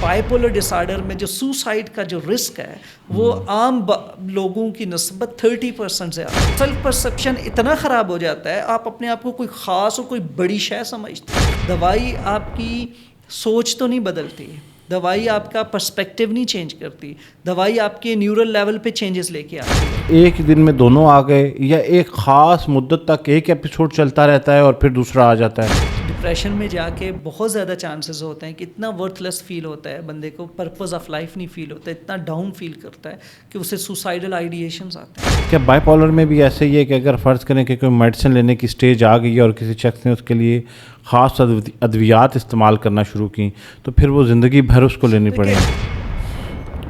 Bipolar ڈس order میں جو suicide کا جو رسک ہے وہ عام لوگوں کی نسبت 30% سے آتا ہے. سیلف پرسیپشن اتنا خراب ہو جاتا ہے, آپ اپنے آپ کو کوئی خاص اور کوئی بڑی شے سمجھتے ہیں. دوائی آپ کی سوچ تو نہیں بدلتی, دوائی آپ کا پرسپیکٹیو نہیں چینج کرتی, دوائی آپ کے نیورل لیول پہ چینجز لے کے آتی ہے. ایک دن میں دونوں آ گئے یا ایک خاص مدت تک ایک ایپیسوڈ چلتا رہتا ہے اور پھر دوسرا آ جاتا ہے. ڈپریشن میں جا کے بہت زیادہ چانسز ہوتے ہیں کہ اتنا ورتھ لیس فیل ہوتا ہے بندے کو, پرپز آف لائف نہیں فیل ہوتا ہے, اتنا ڈاؤن فیل کرتا ہے کہ اسے سوسائڈل آئیڈیشنز آتے ہیں. کیا بائی پولر میں بھی ایسے ہی ہے کہ اگر فرض کریں کہ کوئی میڈیسن لینے کی سٹیج آ گئی ہے اور کسی شخص نے اس کے لیے خاص ادویات استعمال کرنا شروع کی تو پھر وہ زندگی بھر اس کو لینی پڑے گی؟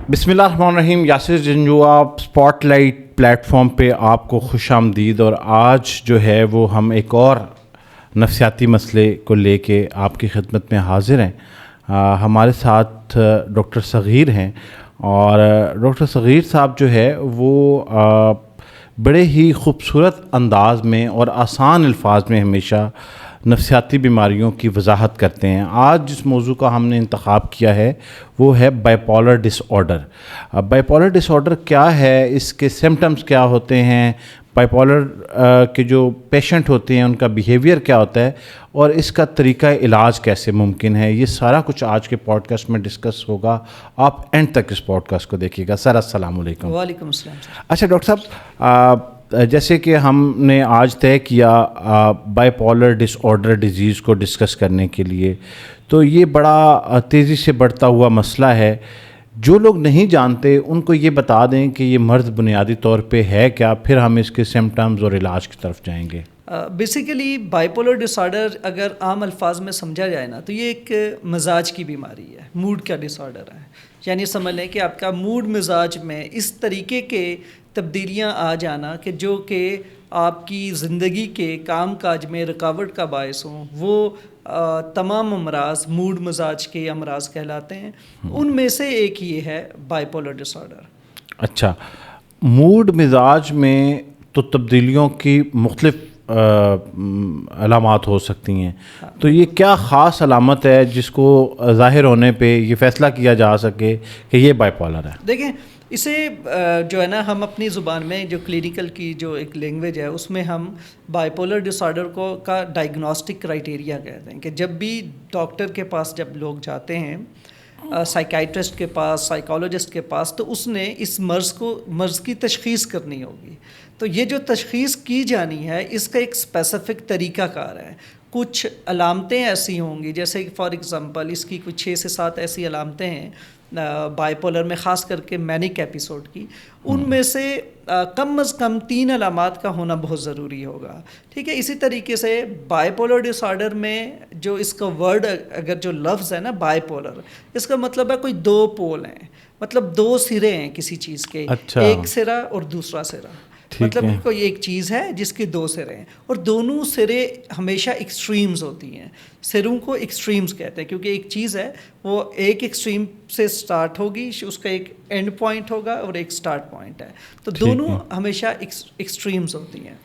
بسم اللہ الرحمن الرحیم. Yasir Janjua spot light plate form پہ آپ کو خوش آمدید. اور آج جو ہے وہ ہم ایک اور نفسیاتی مسئلے کو لے کے آپ کی خدمت میں حاضر ہیں. ہمارے ساتھ ڈاکٹر صغیر ہیں, اور ڈاکٹر صغیر صاحب جو ہے وہ بڑے ہی خوبصورت انداز میں اور آسان الفاظ میں ہمیشہ نفسیاتی بیماریوں کی وضاحت کرتے ہیں. آج جس موضوع کا ہم نے انتخاب کیا ہے وہ ہے بائیپولر ڈس آرڈر. بائیپولر ڈس آرڈر کیا ہے, اس کے سمٹمز کیا ہوتے ہیں, بائیپولر کے جو پیشنٹ ہوتے ہیں ان کا بیہیویئر کیا ہوتا ہے, اور اس کا طریقہ علاج کیسے ممکن ہے, یہ سارا کچھ آج کے پوڈ کاسٹ میں ڈسکس ہوگا. آپ اینڈ تک اس پوڈ کاسٹ کو دیکھیے گا. سر السلام علیکم. وعلیکم السلام سر. اچھا ڈاکٹر صاحب, جیسے کہ ہم نے آج طے کیا بائیپولر ڈس آرڈر ڈیزیز کو ڈسکس کرنے کے لیے, تو یہ بڑا تیزی سے بڑھتا ہوا مسئلہ ہے. جو لوگ نہیں جانتے ان کو یہ بتا دیں کہ یہ مرض بنیادی طور پہ ہے کیا, پھر ہم اس کے سمٹمز اور علاج کی طرف جائیں گے. بیسیکلی بائیپولر ڈس آرڈر اگر عام الفاظ میں سمجھا جائے نا تو یہ ایک مزاج کی بیماری ہے, موڈ کا ڈس آرڈر ہے. یعنی سمجھ لیں کہ آپ کا موڈ مزاج میں اس طریقے کے تبدیلیاں آ جانا کہ جو کہ آپ کی زندگی کے کام کاج میں رکاوٹ کا باعث ہوں, وہ تمام امراض موڈ مزاج کے امراض کہلاتے ہیں. ان میں سے ایک یہ ہے بائیپولر ڈس آرڈر. اچھا, موڈ مزاج میں تو تبدیلیوں کی مختلف علامات ہو سکتی ہیں, تو یہ کیا خاص علامت ہے جس کو ظاہر ہونے پہ یہ فیصلہ کیا جا سکے کہ یہ بائیپولر ہے؟ دیکھیں, اسے جو ہے نا ہم اپنی زبان میں جو کلینیکل کی جو ایک لینگویج ہے اس میں ہم بائیپولر ڈس آرڈر کو کا ڈائگنوسٹک کرائیٹیریا کہتے ہیں کہ جب بھی ڈاکٹر کے پاس جب لوگ جاتے ہیں, سائیکائٹرسٹ کے پاس, سائیکالوجسٹ کے پاس, تو اس نے اس مرض کی تشخیص کرنی ہوگی. تو یہ جو تشخیص کی جانی ہے اس کا ایک اسپیسیفک طریقہ کار ہے. کچھ علامتیں ایسی ہوں گی, جیسے فار ایگزامپل اس کی کچھ 6 سے 7 ایسی علامتیں ہیں بائیپولر میں, خاص کر کے مینک ایپیسوڈ کی. ان میں سے کم از کم 3 علامات کا ہونا بہت ضروری ہوگا. ٹھیک ہے. اسی طریقے سے بائیپولر ڈس آرڈر میں جو اس کا ورڈ, اگر جو لفظ ہے نا بائیپولر, اس کا مطلب ہے کوئی 2 پول ہیں, مطلب 2 سرے ہیں کسی چیز کے. اچھا. ایک سرا اور دوسرا سرا, مطلب کوئی ایک چیز ہے جس کے 2 سرے ہیں, اور دونوں سرے ہمیشہ ایکسٹریمز ہوتی ہیں. سروں کو ایکسٹریمز کہتے ہیں کیونکہ ایک چیز ہے وہ ایک ایکسٹریم سے سٹارٹ ہوگی, اس کا ایک اینڈ پوائنٹ ہوگا اور ایک سٹارٹ پوائنٹ ہے, تو دونوں ہمیشہ ایکسٹریمز ہوتی ہیں.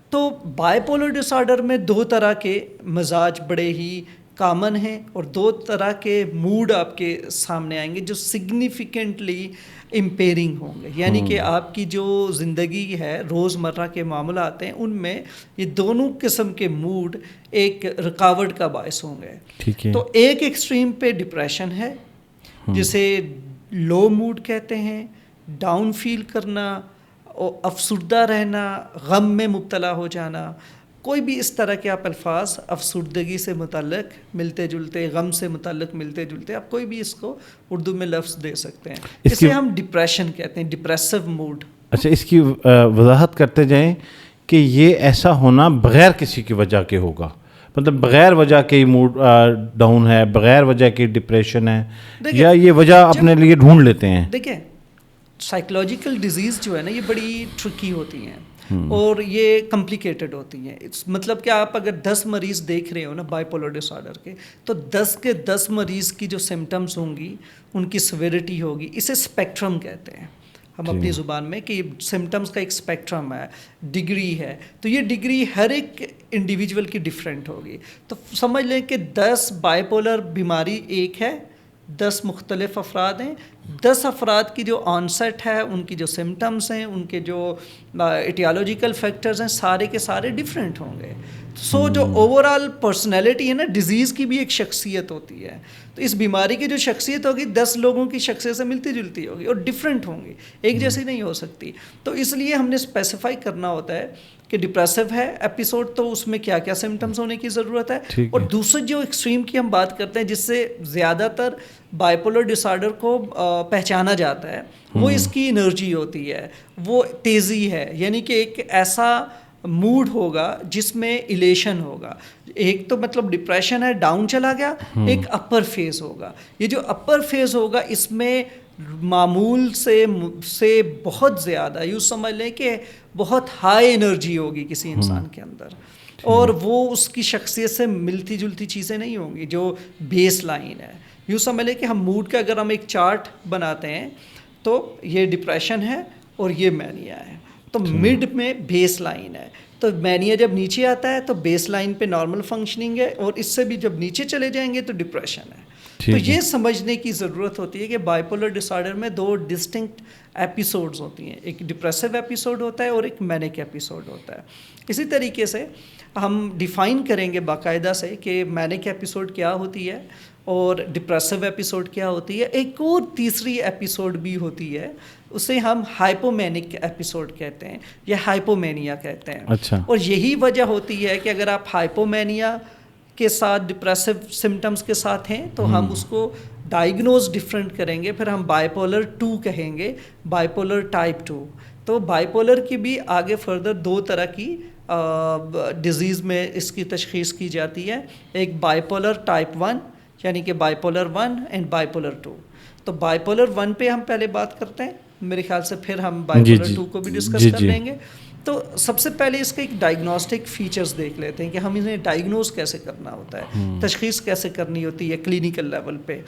تو بائیپولر ڈس آرڈر میں 2 طرح کے مزاج بڑے ہی کامن ہیں, اور 2 طرح کے موڈ آپ کے سامنے آئیں گے جو سگنیفیکنٹلی امپیئرنگ ہوں گے. یعنی کہ آپ کی جو زندگی ہے, روزمرہ کے معاملات ہیں, ان میں یہ دونوں قسم کے موڈ ایک رکاوٹ کا باعث ہوں گے. تو ایک ایکسٹریم پہ ڈپریشن ہے جسے لو موڈ کہتے ہیں, ڈاؤن فیل کرنا, افسردہ رہنا, غم میں مبتلا ہو جانا. کوئی بھی اس طرح کے آپ الفاظ افسردگی سے متعلق ملتے جلتے, غم سے متعلق ملتے جلتے, آپ کوئی بھی اس کو اردو میں لفظ دے سکتے ہیں. اسے ہم ڈپریشن کہتے ہیں, ڈپریسو موڈ. اچھا, اس کی وضاحت کرتے جائیں کہ یہ ایسا ہونا بغیر کسی کی وجہ کے ہوگا, مطلب بغیر وجہ کے موڈ ڈاؤن ہے, بغیر وجہ کی ڈپریشن ہے, یا یہ وجہ اپنے لیے ڈھونڈ لیتے ہیں؟ دیکھیں, سائیکولوجیکل ڈیزیز جو ہے نا یہ بڑی ٹرکی ہوتی ہیں اور یہ کمپلیکیٹڈ ہوتی ہیں. مطلب کہ آپ اگر 10 مریض دیکھ رہے ہو نا بائیپولر ڈس آرڈر کے, تو 10 کے 10 مریض کی جو سمٹمز ہوں گی, ان کی سیویرٹی ہوگی. اسے اسپیکٹرم کہتے ہیں ہم اپنی زبان میں, کہ سمٹمز کا ایک اسپیکٹرم ہے, ڈگری ہے. تو یہ ڈگری ہر ایک انڈیویجول کی ڈفرینٹ ہوگی. تو سمجھ لیں کہ 10 بائیپولر بیماری ایک ہے, 10 مختلف افراد ہیں. 10 افراد کی جو آن سیٹ ہے، ان کی جو سمٹمز ہیں، ان کے جو ایٹیالوجیکل فیکٹرز ہیں، سارے کے سارے ڈفرینٹ ہوں گے. سو جو اوور آل پرسنالٹی ہے نا، ڈیزیز کی بھی ایک شخصیت ہوتی ہے. تو اس بیماری کی جو شخصیت ہوگی 10 لوگوں کی شخصیت سے ملتی جلتی ہوگی اور ڈفرینٹ ہوں گی، ایک جیسی نہیں ہو سکتی. تو اس لیے ہم نے اسپیسیفائی کرنا ہوتا ہے کہ ڈپریسو ہے ایپیسوڈ تو اس میں کیا کیا سمٹمز ہونے کی ضرورت ہے. اور دوسرے جو ایکسٹریم کی ہم بات کرتے ہیں، جس سے زیادہ تر بائیپولر ڈس آرڈر کو پہچانا جاتا ہے، وہ اس کی انرجی ہوتی ہے، وہ تیزی ہے. یعنی کہ ایک ایسا موڈ ہوگا جس میں ایلیشن ہوگا. ایک تو مطلب ڈپریشن ہے، ڈاؤن چلا گیا، ایک اپر فیز ہوگا. یہ جو اپر فیز ہوگا اس میں معمول سے بہت زیادہ، یوں سمجھ لیں کہ بہت ہائی انرجی ہوگی کسی انسان کے اندر، اور وہ اس کی شخصیت سے ملتی جلتی چیزیں نہیں ہوں گی جو بیس لائن ہے. یوں سمجھ لیں کہ ہم موڈ کا اگر ہم ایک چارٹ بناتے ہیں تو یہ ڈپریشن ہے اور یہ مینیا ہے، تو مڈ میں بیس لائن ہے. تو مینیا جب نیچے آتا ہے تو بیس لائن پہ نارمل فنکشننگ ہے، اور اس سے بھی جب نیچے چلے جائیں گے تو ڈپریشن ہے. تو یہ سمجھنے کی ضرورت ہوتی ہے کہ بائیپولر ڈس آرڈر میں 2 ڈسٹنکٹ ایپیسوڈز ہوتی ہیں، ایک ڈپریسو ایپیسوڈ ہوتا ہے اور ایک مینک ایپیسوڈ ہوتا ہے. اسی طریقے سے ہم ڈیفائن کریں گے باقاعدہ سے کہ مینک ایپیسوڈ کیا ہوتی ہے اور ڈپریسو ایپیسوڈ کیا ہوتی ہے. ایک اور تیسری ایپیسوڈ بھی ہوتی ہے، اسے ہم ہائپومینک ایپیسوڈ کہتے ہیں یا ہائپومینیا کہتے ہیں. اچھا. اور یہی وجہ ہوتی ہے کہ اگر آپ ہائپومینیا کے ساتھ ڈپریسو سمٹمز کے ساتھ ہیں تو ہم اس کو ڈائگنوز ڈفرینٹ کریں گے، پھر ہم بائیپولر 2 کہیں گے، بائیپولر ٹائپ 2. تو بائیپولر کی بھی آگے فردر 2 طرح کی ڈیزیز میں اس کی تشخیص کی جاتی ہے. ایک بائیپولر ٹائپ 1 یعنی کہ بائیپولر 1 اینڈ بائیپولر 2. تو بائیپولر 1 پہ ہم پہلے بات کرتے ہیں، میرے خیال سے پھر ہم بائیپولر 2 کو بھی ڈسکس کر لیں گے. تو سب سے پہلے اس کے ایک ڈائگنوسٹک فیچرز دیکھ لیتے ہیں کہ ہم انہیں ڈائگنوز کیسے کرنا ہوتا ہے، تشخیص کیسے کرنی ہوتی ہے کلینکل لیول پہ.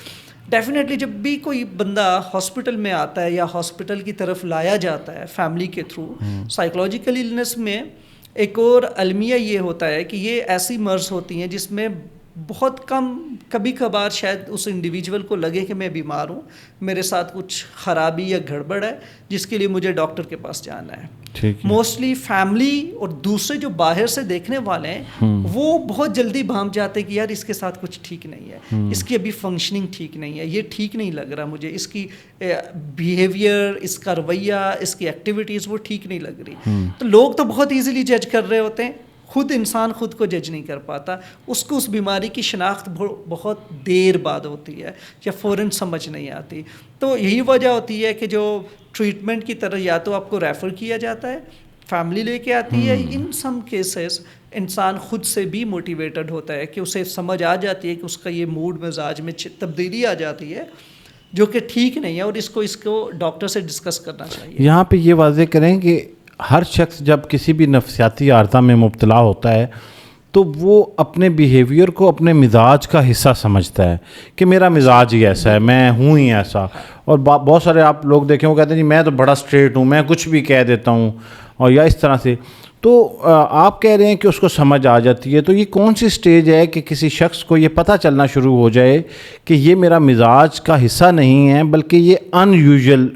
ڈیفینیٹلی جب بھی کوئی بندہ ہاسپٹل میں آتا ہے یا ہاسپٹل کی طرف لایا جاتا ہے فیملی کے تھرو، سائیکولوجیکل النس میں ایک اور المیہ یہ ہوتا ہے کہ یہ ایسی مرض ہوتی ہیں جس میں بہت کم، کبھی کبھار شاید اس انڈیویجول کو لگے کہ میں بیمار ہوں، میرے ساتھ کچھ خرابی یا گڑبڑ ہے جس کے لیے مجھے ڈاکٹر کے پاس جانا ہے. موسٹلی فیملی اور دوسرے جو باہر سے دیکھنے والے ہیں وہ بہت جلدی بھانپ جاتے ہیں کہ یار اس کے ساتھ کچھ ٹھیک نہیں ہے، اس کی ابھی فنکشننگ ٹھیک نہیں ہے، یہ ٹھیک نہیں لگ رہا مجھے، اس کی بیہیویئر، اس کا رویہ، اس کی ایکٹیویٹیز وہ ٹھیک نہیں لگ رہی. تو لوگ تو بہت ایزیلی جج کر رہے ہوتے ہیں، خود انسان خود کو جج نہیں کر پاتا. اس کو اس بیماری کی شناخت بہت دیر بعد ہوتی ہے یا فوراً سمجھ نہیں آتی. تو یہی وجہ ہوتی ہے کہ جو ٹریٹمنٹ کی طرح یا تو آپ کو ریفر کیا جاتا ہے، فیملی لے کے آتی ہے، ان سم کیسز انسان خود سے بھی موٹیویٹڈ ہوتا ہے کہ اسے سمجھ آ جاتی ہے کہ اس کا یہ موڈ مزاج میں تبدیلی آ جاتی ہے جو کہ ٹھیک نہیں ہے، اور اس کو ڈاکٹر سے ڈسکس کرنا چاہیے. یہاں پہ یہ واضح کریں کہ ہر شخص جب کسی بھی نفسیاتی عارضہ میں مبتلا ہوتا ہے تو وہ اپنے بیہیویئر کو اپنے مزاج کا حصہ سمجھتا ہے کہ میرا مزاج ہی ایسا ہے، میں ہوں ہی ایسا. اور بہت سارے آپ لوگ دیکھیں وہ کہتے ہیں جی میں تو بڑا اسٹریٹ ہوں، میں کچھ بھی کہہ دیتا ہوں، اور یا اس طرح سے. تو آپ کہہ رہے ہیں کہ اس کو سمجھ آ جاتی ہے، تو یہ کون سی سٹیج ہے کہ کسی شخص کو یہ پتہ چلنا شروع ہو جائے کہ یہ میرا مزاج کا حصہ نہیں ہے بلکہ یہ ان یوزول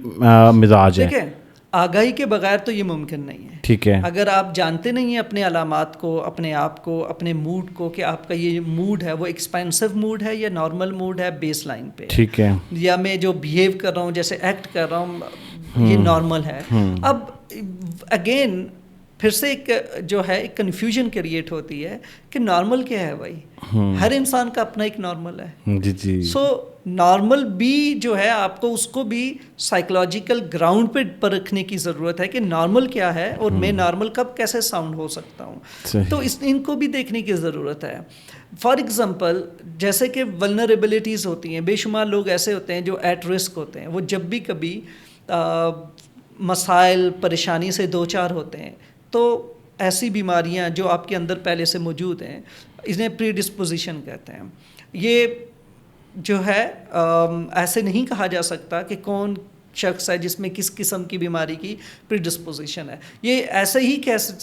مزاج ہے؟ دیکھیں، آگاہی کے بغیر تو یہ ممکن نہیں ہے. ٹھیک ہے. اگر آپ جانتے نہیں ہیں اپنے علامات کو، اپنے آپ کو، اپنے موڈ کو کہ آپ کا یہ موڈ ہے وہ ایکسپینسو موڈ ہے یا نارمل موڈ ہے بیس لائن پہ، ٹھیک ہے، یا میں جو بیہیو کر رہا ہوں، جیسے ایکٹ کر رہا ہوں، یہ نارمل ہے. اب اگین پھر سے ایک جو ہے ایک کنفیوژن کریٹ ہوتی ہے کہ نارمل کیا ہے بھائی. ہر انسان کا اپنا ایک نارمل ہے. جی. سو نارمل بھی جو ہے آپ کو اس کو بھی سائیکولوجیکل گراؤنڈ پہ پرکھنے کی ضرورت ہے کہ نارمل کیا ہے اور میں نارمل کب کیسے ساؤنڈ ہو سکتا ہوں. تو ان کو بھی دیکھنے کی ضرورت ہے. فار ایگزامپل جیسے کہ ولنریبلٹیز ہوتی ہیں، بے شمار لوگ ایسے ہوتے ہیں جو ایٹ رسک ہوتے ہیں، وہ جب بھی کبھی مسائل پریشانی سے دو چار ہوتے ہیں تو ایسی بیماریاں جو آپ کے اندر پہلے سے موجود ہیں انہیں پری ڈسپوزیشن کہتے ہیں. یہ جو ہے ایسے نہیں کہا جا سکتا کہ کون شخص ہے جس میں کس قسم کی بیماری کی پریڈسپوزیشن ہے. یہ ایسے ہی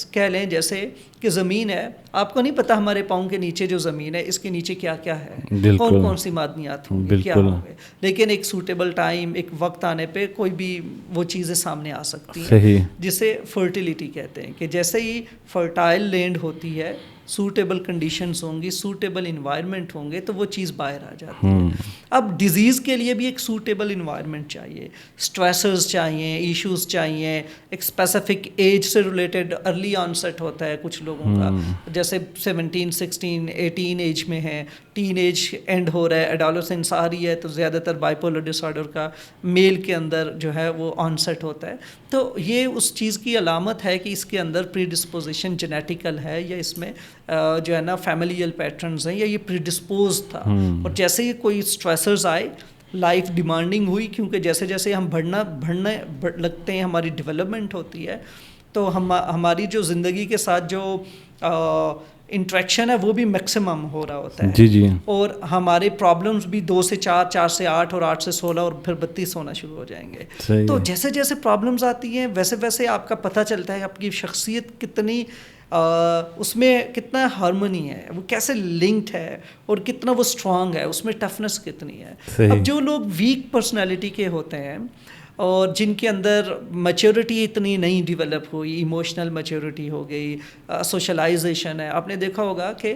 کہہ لیں جیسے کہ زمین ہے, آپ کو نہیں پتا ہمارے پاؤں کے نیچے جو زمین ہے اس کے نیچے کیا کیا ہے, کون کون سی معدنیات ہوں گے, کیا ہوں گے, لیکن ایک سوٹیبل ٹائم, ایک وقت آنے پہ کوئی بھی وہ چیزیں سامنے آ سکتی ہیں, جسے فرٹیلیٹی کہتے ہیں, کہ جیسے ہی فرٹائل لینڈ ہوتی ہے, سوٹیبل کنڈیشنز ہوں گی, سوٹیبل انوائرمنٹ ہوں گے, تو وہ چیز باہر آ جاتی ہے. اب ڈیزیز کے لیے بھی ایک سوٹیبل انوائرمنٹ چاہیے, اسٹریسرز چاہیے, ایشوز چاہیے, ایک اسپیسیفک ایج سے ریلیٹڈ ارلی آنسٹ ہوتا ہے کچھ لوگوں کا, جیسے 17, 16, 18 ایج میں ہے, ٹین ایج اینڈ ہو رہا ہے, ایڈولسنس آ رہی ہے, تو زیادہ تر بائیپولر ڈس آرڈر کا میل کے اندر جو ہے وہ آنسٹ ہوتا ہے. تو یہ اس چیز کی علامت ہے کہ اس کے اندر پری ڈسپوزیشن جینیٹیکل ہے, یا اس میں جو ہے نا فیملیل پیٹرنز ہیں, یا یہ پری ڈسپوز تھا. اور جیسے ہی کوئی اسٹریسرز آئے, لائف ڈیمانڈنگ ہوئی, کیونکہ جیسے جیسے ہم بڑھنے لگتے ہیں, ہماری ڈیولپمنٹ ہوتی ہے, تو ہماری جو زندگی کے ساتھ جو انٹریکشن ہے وہ بھی میکسیمم ہو رہا ہوتا ہے. جی. اور ہمارے پرابلمز بھی 2 سے 4, 4 سے 8 اور 8 سے 16 اور پھر 32 ہونا شروع ہو جائیں گے. تو جیسے جیسے پرابلمز آتی ہیں ویسے ویسے آپ کا پتہ چلتا ہے آپ کی شخصیت کتنی اس میں کتنا ہارمونی ہے, وہ کیسے لنکڈ ہے, اور کتنا وہ اسٹرانگ ہے, اس میں ٹفنس کتنی ہے. اب جو لوگ ویک پرسنالٹی کے ہوتے ہیں اور جن کے اندر میچورٹی اتنی نہیں ڈیولپ ہوئی, ایموشنل میچورٹی ہو گئی, سوشلائزیشن ہے, آپ نے دیکھا ہوگا کہ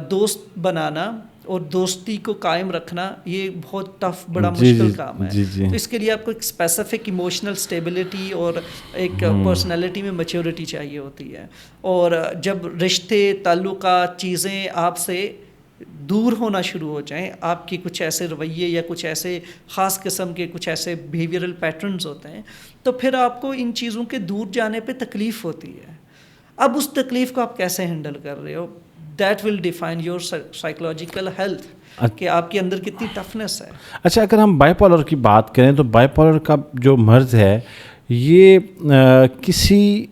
دوست بنانا اور دوستی کو قائم رکھنا یہ بہت ٹف, بڑا مشکل کام ہے. تو اس کے لیے آپ کو ایک اسپیسیفک ایموشنل اسٹیبلٹی اور ایک پرسنالٹی میں میچورٹی چاہیے ہوتی ہے. اور جب رشتے, تعلقات, چیزیں آپ سے دور ہونا شروع ہو جائیں, آپ کی کچھ ایسے رویے یا کچھ ایسے خاص قسم کے کچھ ایسے بیہیویئرل پیٹرنز ہوتے ہیں, تو پھر آپ کو ان چیزوں کے دور جانے پہ تکلیف ہوتی ہے. اب اس تکلیف کو آپ کیسے ہینڈل کر رہے ہو, that will define your psychological health, کہ آپ کے اندر کتنی ٹفنس ہے. اچھا, اگر ہم بائی پولر کی بات کریں تو بائی پولر کا جو مرض ہے یہ کسی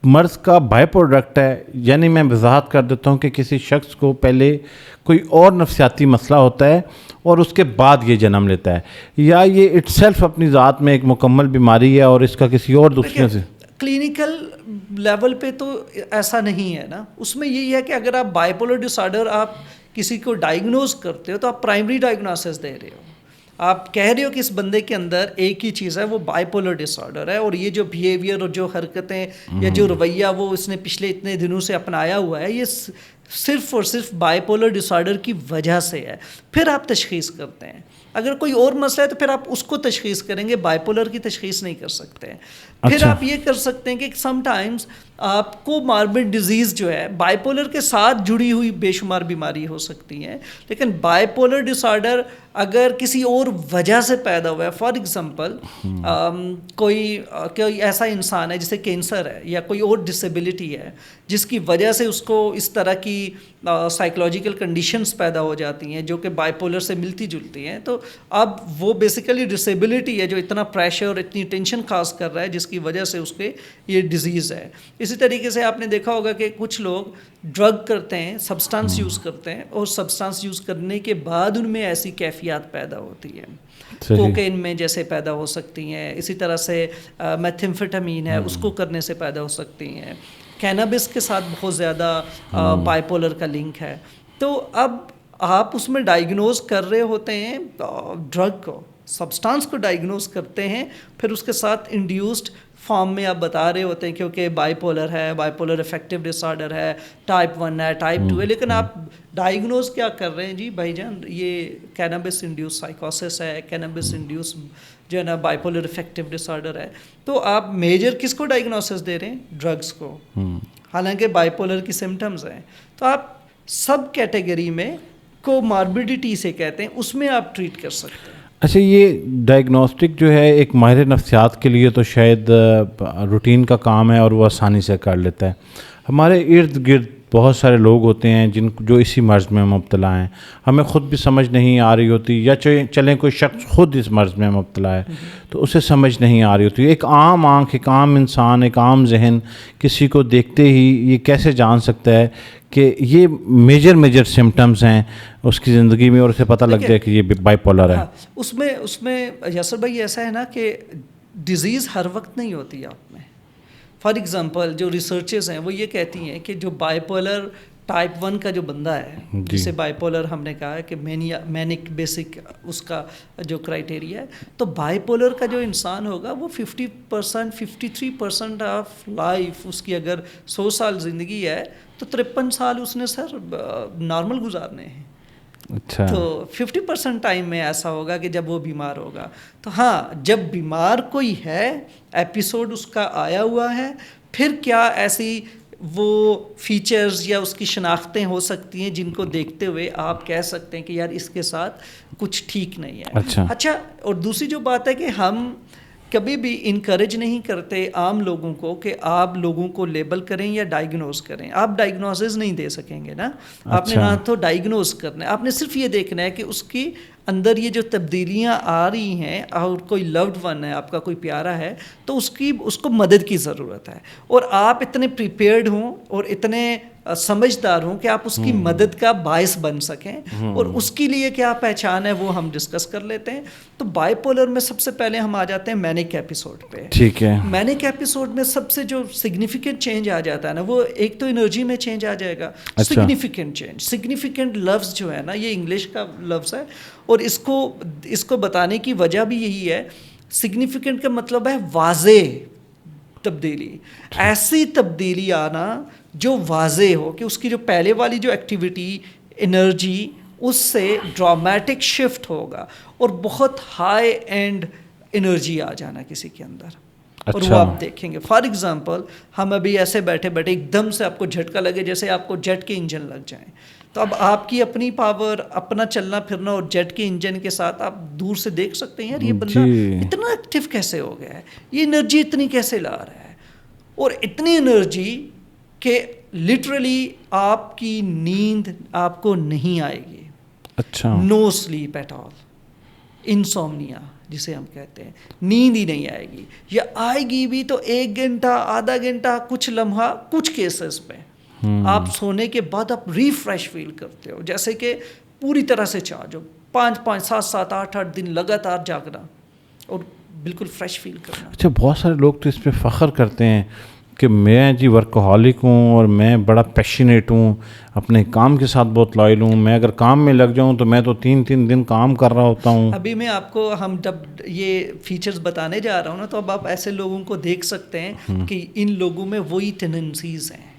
مرض کا بائی پروڈکٹ ہے, یعنی میں وضاحت کر دیتا ہوں کہ کسی شخص کو پہلے کوئی اور نفسیاتی مسئلہ ہوتا ہے اور اس کے بعد یہ جنم لیتا ہے, یا یہ اٹ سیلف اپنی ذات میں ایک مکمل بیماری ہے اور اس کا کسی اور دوسرے سے. کلینکل لیول پہ تو ایسا نہیں ہے نا, اس میں یہی ہے کہ اگر آپ بائیپولر ڈس آرڈر آپ کسی کو ڈائگنوز کرتے ہو تو آپ پرائمری ڈائگنوسس دے رہے ہو, آپ کہہ رہے ہو کہ اس بندے کے اندر ایک ہی چیز ہے, وہ بائیپولر ڈس آرڈر ہے, اور یہ جو بیہیویئر اور جو حرکتیں یا جو رویہ وہ اس نے پچھلے اتنے دنوں سے اپنایا ہوا ہے یہ صرف اور صرف بائیپولر ڈس آرڈر کی وجہ سے ہے. پھر آپ تشخیص کرتے ہیں. اگر کوئی اور مسئلہ ہے تو پھر آپ اس کو تشخیص کریں گے, بائیپولر کی تشخیص نہیں کر سکتے. پھر آپ یہ کر سکتے ہیں کہ سم ٹائمز آپ کو ماربڈ ڈیزیز جو ہے بائیپولر کے ساتھ جڑی ہوئی بے شمار بیماری ہو سکتی ہیں, لیکن بائیپولر ڈس آرڈر اگر کسی اور وجہ سے پیدا ہوا ہے, فار ایگزامپل کوئی ایسا انسان ہے جسے کینسر ہے یا کوئی اور ڈسیبلٹی ہے جس کی وجہ سے اس کو اس طرح کی سائیکولوجیکل کنڈیشنز پیدا ہو جاتی ہیں جو کہ بائیپولر سے ملتی جلتی ہیں, تو اب وہ بیسیکلی ڈسیبلٹی ہے جو اتنا پریشر اور اتنی ٹینشن کاز کر رہا ہے جس کی وجہ سے اس کے یہ ڈیزیز ہے. اسی طریقے سے آپ نے دیکھا ہوگا کہ کچھ لوگ ڈرگ کرتے ہیں, سبسٹانس یوز کرتے ہیں, اور سبسٹانس یوز کرنے کے بعد ان میں ایسی کیفیات پیدا ہوتی ہیں, کوکین میں جیسے پیدا ہو سکتی ہیں, اسی طرح سے میتھمفیٹامین ہے اس کو کرنے سے پیدا ہو سکتی ہیں, کینابس کے ساتھ بہت زیادہ بائیپولر کا لنک ہے. تو اب آپ اس میں ڈائگنوز کر رہے ہوتے ہیں ڈرگ کو, سبسٹانس کو ڈائگنوز کرتے ہیں, پھر اس کے ساتھ انڈیوسڈ فارم میں آپ بتا رہے ہوتے ہیں کیونکہ بائی پولر ہے, bipolar affective disorder ہے, ٹائپ 1 ہے, ٹائپ 2 ہے, لیکن آپ ڈائگنوز کیا کر رہے ہیں جی بھائی جان, یہ کینابس انڈیوس سائیکوسس ہے, کینابس انڈیوس جو ہے نا bipolar affective disorder ہے. تو آپ میجر کس کو ڈائگنوسس دے رہے ہیں, ڈرگس کو, حالانکہ بائی پولر کی سمٹمز ہیں. تو آپ سب کیٹیگری میں کو ماربیڈیٹی سے کہتے ہیں, اس میں آپ ٹریٹ کر سکتے ہیں. اچھا, یہ ڈائگنوسٹک جو ہے ایک ماہر نفسیات کے لیے تو شاید روٹین کا کام ہے اور وہ آسانی سے کر لیتا ہے. ہمارے ارد گرد بہت سارے لوگ ہوتے ہیں جو اسی مرض میں مبتلا ہیں, ہمیں خود بھی سمجھ نہیں آ رہی ہوتی, یا چلیں کوئی شخص خود اس مرض میں مبتلا ہے تو اسے سمجھ نہیں آ رہی ہوتی. ایک عام آنکھ, ایک عام انسان, ایک عام ذہن کسی کو دیکھتے ہی یہ کیسے جان سکتا ہے کہ یہ میجر سمٹمز ہیں اس کی زندگی میں, اور اسے پتہ لگ جائے کہ یہ بائی پولر ہے؟ اس میں یاسر بھائی ایسا ہے نا کہ ڈیزیز ہر وقت نہیں ہوتی آپ میں. فار ایگزامپل جو ریسرچز ہیں وہ یہ کہتی ہیں کہ جو بائی پولر ٹائپ 1 کا جو بندہ ہے, جسے بائی پولر ہم نے کہا ہے کہ مینک بیسک اس کا جو کرائٹیریا ہے, تو بائی پولر کا جو انسان ہوگا وہ 50% 53% آف لائف اس کی, اگر 100 سال زندگی ہے تو 53 سال اس نے سر نارمل گزارنے ہیں. اچھا, تو 50% ٹائم میں ایسا ہوگا کہ جب وہ بیمار ہوگا. تو ہاں, جب بیمار کوئی ہے, ایپیسوڈ اس کا آیا ہوا ہے, پھر کیا ایسی وہ فیچرز یا اس کی شناختیں ہو سکتی ہیں جن کو دیکھتے ہوئے آپ کہہ سکتے ہیں کہ یار اس کے ساتھ کچھ ٹھیک نہیں ہے. اچھا, اور دوسری جو بات ہے کہ ہم کبھی بھی انکریج نہیں کرتے عام لوگوں کو کہ آپ لوگوں کو لیبل کریں یا ڈائگنوز کریں. آپ ڈائگنوسز نہیں دے سکیں گے نا. آپ نے نہ تو ڈائگنوز کرنا ہے, آپ نے صرف یہ دیکھنا ہے کہ اس کی اندر یہ جو تبدیلیاں آ رہی ہیں, اور کوئی لوڈ ون ہے آپ کا, کوئی پیارا ہے, تو اس کو مدد کی ضرورت ہے. اور آپ اتنے پریپیئرڈ ہوں اور اتنے سمجھدار ہوں کہ آپ اس کی مدد کا باعث بن سکیں, اور اس کے لیے کیا پہچان ہے وہ ہم ڈسکس کر لیتے ہیں. تو بائی پولر میں سب سے پہلے ہم آ جاتے ہیں مینک ایپیسوڈ پہ. ٹھیک ہے, مینک ایپیسوڈ میں سب سے جو سگنیفیکنٹ چینج آ جاتا ہے نا, وہ ایک تو انرجی میں چینج آ جائے گا. سگنیفیکنٹ چینج, سگنیفیکنٹ لفظ جو ہے نا یہ انگلش کا لفظ ہے, اور اس کو بتانے کی وجہ بھی یہی ہے. سگنیفیکنٹ کا مطلب ہے واضح تبدیلی, ایسی تبدیلی آنا جو واضح ہو کہ اس کی جو پہلے والی جو ایکٹیویٹی, انرجی, اس سے ڈرامیٹک شفٹ ہوگا اور بہت ہائی اینڈ انرجی آ جانا کسی کے اندر. اور وہ آپ دیکھیں گے. فار ایگزامپل ہم ابھی ایسے بیٹھے ایک دم سے آپ کو جھٹکا لگے جیسے آپ کو جیٹ کے انجن لگ جائیں, تو اب آپ کی اپنی پاور, اپنا چلنا پھرنا اور جیٹ کے انجن کے ساتھ آپ دور سے دیکھ سکتے ہیں یار یہ بندہ اتنا ایکٹیو کیسے ہو گیا ہے, یہ انرجی اتنی کیسے لا رہا ہے, اور اتنی انرجی کہ لٹرلی آپ کی نیند آپ کو نہیں آئے گی. اچھا, نو سلیپ ایٹ آل, انسومنیا جسے ہم کہتے ہیں, نیند ہی نہیں آئے گی, یا آئے گی بھی تو 1 گھنٹہ, آدھا گھنٹہ, کچھ لمحہ, کچھ کیسز میں آپ سونے کے بعد آپ ریفریش فیل کرتے ہو, جیسے کہ پوری طرح سے چارج ہو, 5 7 8 دن لگاتار جاگنا اور بالکل فریش فیل کرنا. اچھا, بہت سارے لوگ تو اس پہ فخر کرتے ہیں کہ میں جی ورکہولک ہوں اور میں بڑا پیشنیٹ ہوں, اپنے کام کے ساتھ بہت لائل ہوں, میں اگر کام میں لگ جاؤں تو میں تو 3 دن کام کر رہا ہوتا ہوں. ابھی میں آپ کو, ہم جب یہ فیچرز بتانے جا رہا ہوں نا, تو اب آپ ایسے لوگوں کو دیکھ سکتے ہیں کہ ان لوگوں میں وہی ٹینڈنسیز ہیں.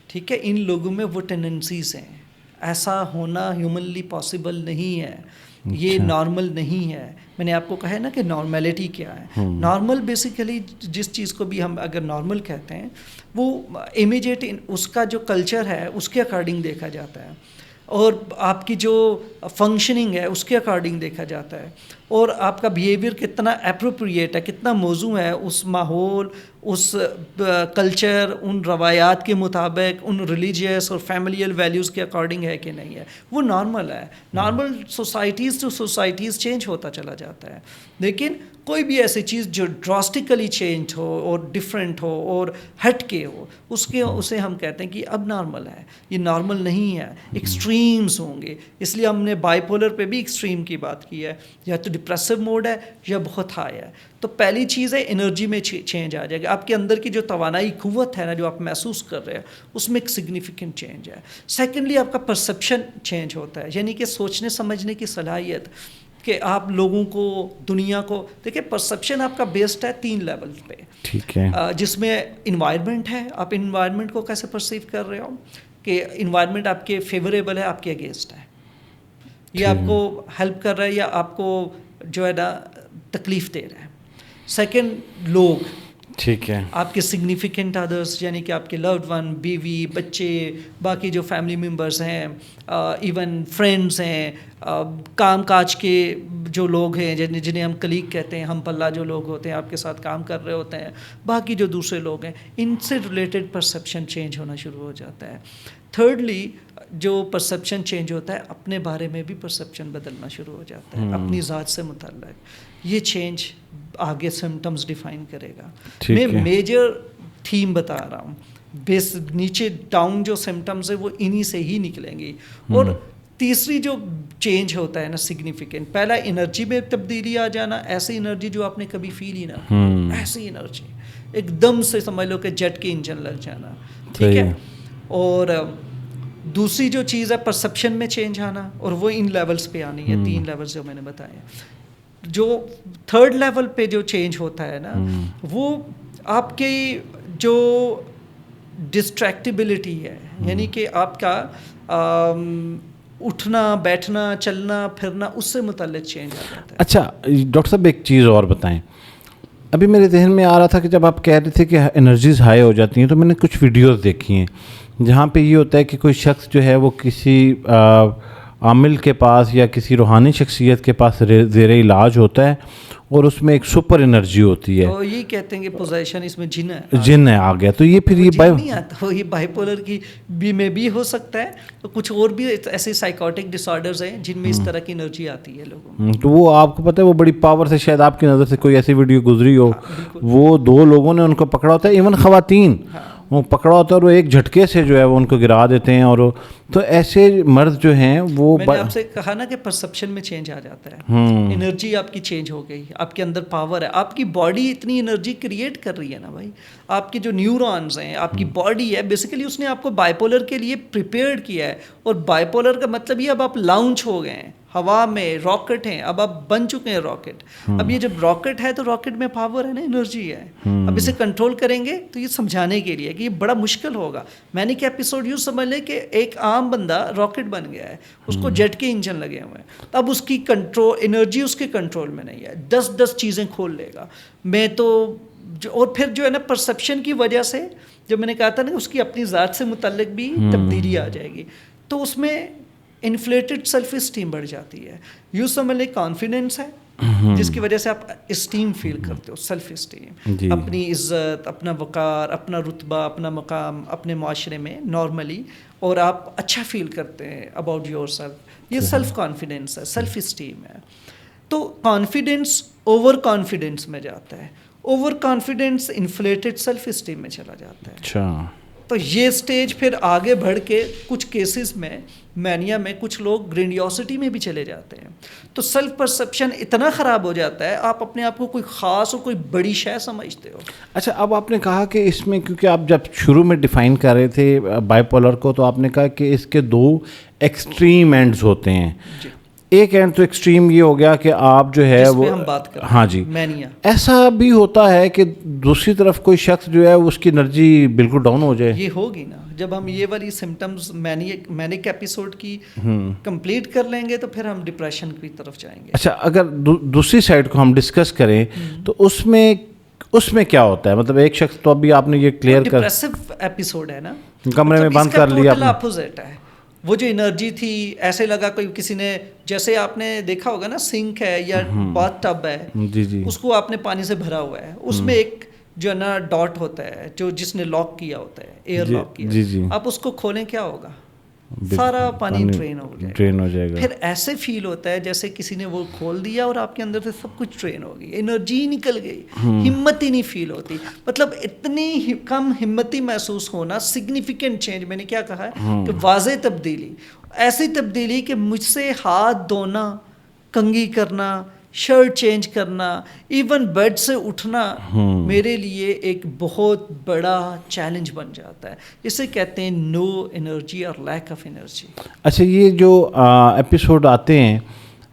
ٹھیک ہے, ان لوگوں میں وہ ٹینڈنسیز ہیں. ایسا ہونا ہیومنلی پاسبل نہیں ہے, یہ نارمل نہیں ہے. میں نے آپ کو کہا ہے نا کہ نارملٹی کیا ہے. نارمل بیسیکلی جس چیز کو بھی ہم اگر نارمل کہتے ہیں, وہ امیجیٹ اس کا جو کلچر ہے اس کے اکارڈنگ دیکھا جاتا ہے, اور آپ کی جو فنکشننگ ہے اس کے اکارڈنگ دیکھا جاتا ہے, اور آپ کا بیہیویئر کتنا اپروپریٹ ہے, کتنا موزوں ہے اس ماحول, اس کلچر, ان روایات کے مطابق, ان ریلیجیس اور فیملیل ویلیوز کے اکارڈنگ ہے کہ نہیں ہے, وہ نارمل ہے. Normal societies to societies change ہوتا چلا جاتا ہے, لیکن کوئی بھی ایسی چیز جو ڈراسٹیکلی چینج ہو اور ڈفرینٹ ہو اور ہٹ کے ہو, اسے ہم کہتے ہیں کہ اب نارمل ہے. یہ نارمل نہیں ہے, ایکسٹریمز ہوں گے. اس لیے ہم نے بائی پولر پہ بھی ایکسٹریم کی بات کی ہے, یا تو ڈپریسو موڈ ہے یا بہت ہائی ہے. تو پہلی چیز ہے انرجی میں چینج آ جائے گا. آپ کے اندر کی جو توانائی قوت ہے نا جو آپ محسوس کر رہے ہیں, اس میں ایک سگنیفیکنٹ چینج ہے. سیکنڈلی آپ کا پرسیپشن چینج ہوتا ہے, یعنی کہ سوچنے سمجھنے کی صلاحیت, کہ آپ لوگوں کو, دنیا کو دیکھیں. پرسیپشن آپ کا بیسڈ ہے 3 لیول پہ. ٹھیک ہے, جس میں انوائرمنٹ ہے, آپ انوائرمنٹ کو کیسے پرسیو کر رہے ہو, کہ انوائرمنٹ آپ کے فیوریبل ہے, آپ کے اگینسٹ ہے, یہ آپ کو ہیلپ کر رہا ہے یا آپ کو جو ہے نا تکلیف دے رہا ہے. سیکنڈ, لوگ, ٹھیک ہے. آپ کے سگنیفیکنٹ ادرس یعنی کہ آپ کے لوڈ ون، بیوی، بچے، باقی جو فیملی ممبرس ہیں، ایون فرینڈس ہیں، کام کاج کے جو لوگ ہیں جنہیں ہم کلیگ کہتے ہیں، ہم پلہ جو لوگ ہوتے ہیں آپ کے ساتھ کام کر رہے ہوتے ہیں، باقی جو دوسرے لوگ ہیں، ان سے ریلیٹڈ پرسیپشن چینج ہونا شروع ہو جاتا ہے. تھرڈلی جو پرسیپشن چینج ہوتا ہے اپنے بارے میں بھی پرسیپشن بدلنا شروع ہو جاتا ہے اپنی ذات سے متعلق. یہ چینج آگے سمٹمز ڈیفائن کرے گا. میں میجر تھیم بتا رہا ہوں، نیچے ڈاؤن جو سمٹمز ہیں وہ انہی سے ہی نکلیں گی. اور تیسری جو چینج ہوتا ہے نا سگنیفیکنٹ، پہلا انرجی میں تبدیلی آ جانا، ایسی انرجی جو آپ نے کبھی فیل ہی نہ، ایسی انرجی ایک دم سے سمجھ لو کہ جیٹ کے انجن لگ جانا. ٹھیک ہے. اور دوسری جو چیز ہے پرسیپشن میں چینج آنا، اور وہ ان لیولز پہ آنی ہے، 3 لیولز جو میں نے بتائے. جو تھرڈ لیول پہ جو چینج ہوتا ہے نا وہ آپ کی جو ڈسٹریکٹیبلٹی ہے، یعنی کہ آپ کا اٹھنا بیٹھنا چلنا پھرنا اس سے متعلق چینج آ جاتا ہے. اچھا ڈاکٹر صاحب ایک چیز اور بتائیں، ابھی میرے ذہن میں آ رہا تھا کہ جب آپ کہہ رہے تھے کہ انرجیز ہائی ہو جاتی ہیں تو میں نے کچھ ویڈیوز دیکھی ہیں جہاں پہ یہ ہوتا ہے کہ کوئی شخص جو ہے وہ کسی عامل کے پاس یا کسی روحانی شخصیت کے پاس زیر علاج ہوتا ہے اور اس میں ایک سپر انرجی ہوتی ہے. تو یہ کہتے ہیں کہ پوزیشن اس میں جن ہے آ گیا. تو یہ پھر یہ نہیں آتا، یہ بائی پولر کی میں بھی ہو سکتا ہے. تو کچھ اور بھی ایسے سائیکوٹک ڈس آرڈرز ہیں جن میں اس طرح کی انرجی آتی ہے لوگوں میں. تو وہ آپ کو پتہ ہے وہ بڑی پاور سے، شاید آپ کی نظر سے کوئی ایسی ویڈیو گزری ہو، وہ 2 لوگوں نے ان کو پکڑا ہوتا ہے، ایون خواتین وہ پکڑا ہوتا ہے اور وہ ایک جھٹکے سے جو ہے وہ ان کو گرا دیتے ہیں. اور تو ایسے مرد جو ہیں وہ میں نے آپ سے کہا نا کہ پرسیپشن میں چینج آ جاتا ہے، انرجی آپ کی چینج ہو گئی، آپ کے اندر پاور ہے، آپ کی باڈی اتنی انرجی کریٹ کر رہی ہے نا بھائی. آپ کی جو نیورونز ہیں، آپ کی باڈی ہے، بیسیکلی اس نے آپ کو بائی پولر کے لیے پریپیئرڈ کیا ہے. اور بائی پولر کا مطلب یہ اب آپ لانچ ہو گئے ہیں ہوا میں، راکٹ ہیں، اب آپ بن چکے ہیں راکٹ. اب یہ جب راکٹ ہے تو راکٹ میں پاور ہے نا، انرجی ہے. اب اسے کنٹرول کریں گے تو یہ سمجھانے کے لیے کہ یہ بڑا مشکل ہوگا. میں نے کہ ایپیسوڈ یوں سمجھ لیں کہ ایک عام بندہ راکٹ بن گیا ہے، اس کو جیٹ کے انجن لگے ہوئے ہیں، اب اس کی کنٹرول انرجی اس کے کنٹرول میں نہیں ہے، 10 چیزیں کھول لے گا. میں تو اور پھر جو ہے نا پرسیپشن کی وجہ سے جو میں نے کہا تھا نا اس کی اپنی ذات سے متعلق بھی تبدیلی آ جائے گی. تو اس میں انفلیٹڈ سیلف اسٹیم بڑھ جاتی ہے. یوں سمجھ لیں کانفیڈنس ہے جس کی وجہ سے آپ اسٹیم فیل کرتے ہو، سیلف اسٹیم، اپنی عزت، اپنا وقار، اپنا رتبہ، اپنا مقام اپنے معاشرے میں نارملی، اور آپ اچھا فیل کرتے ہیں اباؤٹ یور سیلف. یہ سیلف کانفیڈنس ہے، سیلف اسٹیم ہے. تو کانفیڈنس اوور کانفیڈنس میں جاتا ہے، overconfidence inflated self esteem میں چلا جاتا ہے. اچھا. تو یہ سٹیج پھر آگے بڑھ کے کچھ کیسز میں مینیا میں کچھ لوگ گرینڈیوسٹی میں بھی چلے جاتے ہیں. تو سیلف پرسیپشن اتنا خراب ہو جاتا ہے آپ اپنے آپ کو کوئی خاص اور کوئی بڑی شے سمجھتے ہو. اچھا اب آپ نے کہا کہ اس میں، کیونکہ آپ جب شروع میں ڈیفائن کر رہے تھے بائی پولر کو، تو آپ نے کہا کہ اس کے 2 ایکسٹریم اینڈز ہوتے ہیں. ایک اینڈ تو ایکسٹریم یہ ہو گیا کہ آپ جو ہے وہ ہم بات کریں، ہاں جی، مینیا. ایسا بھی ہوتا ہے کہ دوسری طرف کوئی شخص جو ہے اس کی انرجی بالکل ڈاؤن ہو جائے. یہ ہوگی نا جب ہم یہ والی سمٹمز مینک ایپیسوڈ کی کمپلیٹ کر لیں گے تو پھر ہم ڈپریشن کی طرف جائیں گے. اچھا اگر دوسری سائڈ کو ہم ڈسکس کریں تو اس میں کیا ہوتا ہے؟ مطلب ایک شخص تو ابھی آپ نے یہ کلیئر کر، ڈپریسو ایپیسوڈ ہے نا، کمرے میں بند کر لیا، ٹوٹل اپوزٹ ہے. وہ جو انرجی تھی ایسے لگا کوئی کسی نے، جیسے آپ نے دیکھا ہوگا نا سنک ہے یا باتھ ٹب ہے، جی اس کو آپ نے پانی سے بھرا ہوا ہے، اس میں ایک جو ہے نا ڈاٹ ہوتا ہے جس نے لاک کیا ہوتا ہے، ایئر لاک کیا، آپ اس کو کھولیں کیا ہوگا؟ سارا پانی ڈرین ہو جائے گا. پھر ایسے فیل ہوتا ہے جیسے کسی نے وہ کھول دیا اور آپ کے اندر سے سب کچھ ڈرین ہو گئی، انرجی نکل گئی، ہمت ہی نہیں فیل ہوتی. مطلب اتنی کم ہمتی محسوس ہونا سگنیفیکنٹ چینج. میں نے کیا کہا ہے کہ واضح تبدیلی، ایسی تبدیلی کہ مجھ سے ہاتھ دھونا، کنگھی کرنا، شرٹ چینج کرنا، ایون بیڈ سے اٹھنا میرے لیے ایک بہت بڑا چیلنج بن جاتا ہے. اسے کہتے ہیں نو انرجی اور لیک آف انرجی. اچھا یہ جو ایپیسوڈ آتے ہیں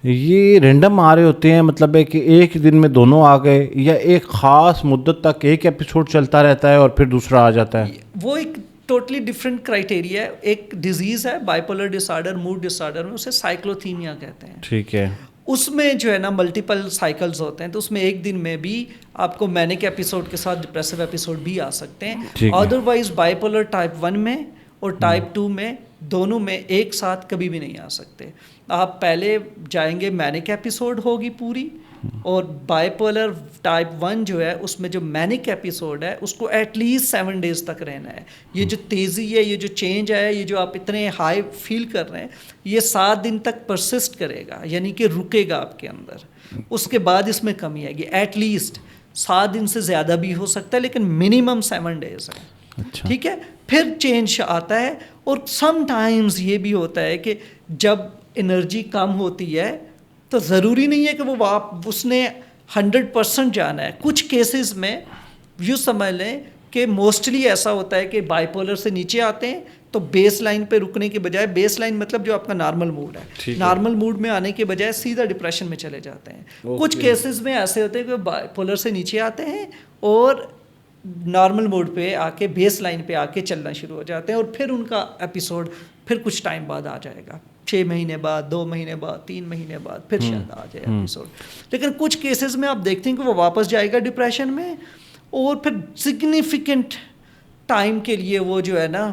یہ رینڈم آ رہے ہوتے ہیں، مطلب ہے کہ ایک دن میں دونوں آ گئے، یا ایک خاص مدت تک ایک ایپیسوڈ چلتا رہتا ہے اور پھر دوسرا آ جاتا ہے؟ وہ ایک ٹوٹلی ڈفرینٹ کرائٹیریا ہے. ایک ڈیزیز ہے bipolar disorder, mood disorder میں، اسے سائیکلوتھیمیا کہتے ہیں. ٹھیک ہے. اس میں جو ہے نا ملٹیپل سائیکلز ہوتے ہیں, تو اس میں ایک دن میں بھی آپ کو مینک ایپیسوڈ کے ساتھ ڈپریسو ایپیسوڈ بھی آ سکتے ہیں. ادروائز بائی پولر ٹائپ 1 میں اور ٹائپ 2 میں دونوں میں ایک ساتھ کبھی بھی نہیں آ سکتے. آپ پہلے جائیں گے مینک ایپیسوڈ ہوگی پوری, اور بائی پولر ٹائپ 1 جو ہے اس میں جو مینک ایپیسوڈ ہے اس کو ایٹ لیسٹ 7 days تک رہنا ہے. یہ جو تیزی ہے, یہ جو چینج ہے, یہ جو آپ اتنے ہائی فیل کر رہے ہیں, یہ 7 دن تک پرسسٹ کرے گا, یعنی کہ رکے گا آپ کے اندر. اس کے بعد اس میں کمی آئے گی. ایٹ لیسٹ 7 دن سے زیادہ بھی ہو سکتا ہے, لیکن منیمم 7 days ہے. ٹھیک ہے, پھر چینج آتا ہے. اور سم ٹائمز یہ بھی ہوتا ہے کہ جب انرجی کم ہوتی ہے تو ضروری نہیں ہے کہ وہ اس نے 100% جانا ہے. کچھ کیسز میں یوں سمجھ لیں کہ موسٹلی ایسا ہوتا ہے کہ بائی پولر سے نیچے آتے ہیں تو بیس لائن پہ رکنے کے بجائے, بیس لائن مطلب جو آپ کا نارمل موڈ ہے, نارمل موڈ میں آنے کے بجائے سیدھا ڈپریشن میں چلے جاتے ہیں. کچھ کیسز میں ایسے ہوتے ہیں کہ بائی پولر سے نیچے آتے ہیں اور نارمل موڈ پہ آ کے بیس لائن پہ آ کے چلنا شروع ہو جاتے ہیں, اور پھر ان کا ایپیسوڈ پھر کچھ ٹائم بعد آ جائے گا, 6 مہینے بعد, 2 مہینے بعد, 3 مہینے بعد پھر شاید آ جائے ایپیسوڈ. لیکن کچھ کیسز میں آپ دیکھتے ہیں کہ وہ واپس جائے گا ڈپریشن میں, اور پھر سگنیفیکنٹ ٹائم کے لیے وہ جو ہے نا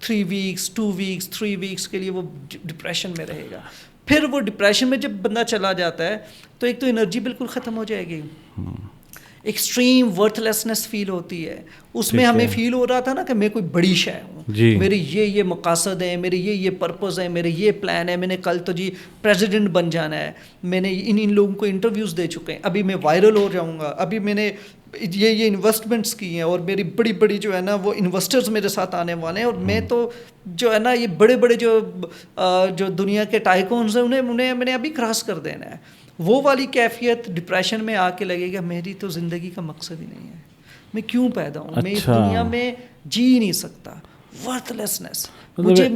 3 weeks 2 weeks 3 weeks کے لیے وہ ڈپریشن میں رہے گا. پھر وہ ڈپریشن میں جب بندہ چلا جاتا ہے تو ایک تو انرجی بالکل ختم ہو جائے گی, ایکسٹریم ورتھ لیسنس فیل ہوتی ہے. اس میں ہمیں فیل ہو رہا تھا نا کہ میں کوئی بڑی شے ہوں, میرے یہ مقاصد ہیں, میرے یہ پرپز ہیں, میرے یہ پلان ہے, میں نے کل تو جی پریزیڈنٹ بن جانا ہے, میں نے ان لوگوں کو انٹرویوز دے چکے ہیں, ابھی میں وائرل ہو جاؤں گا, ابھی میں نے یہ انویسٹمنٹس کی ہیں, اور میری بڑی جو ہے نا وہ انویسٹرز میرے ساتھ آنے والے ہیں, اور میں تو جو ہے نا یہ بڑے جو دنیا کے ٹائکونز ہیں انہیں میں نے ابھی کراس کر دینا ہے. وہ والی کیفیت ڈپریشن میں آ کے لگے گا میری تو زندگی کا مقصد ہی نہیں ہے, میں کیوں پیدا ہوں, میں اس دنیا میں جی نہیں سکتا. ورتھ لیسنس, مجھے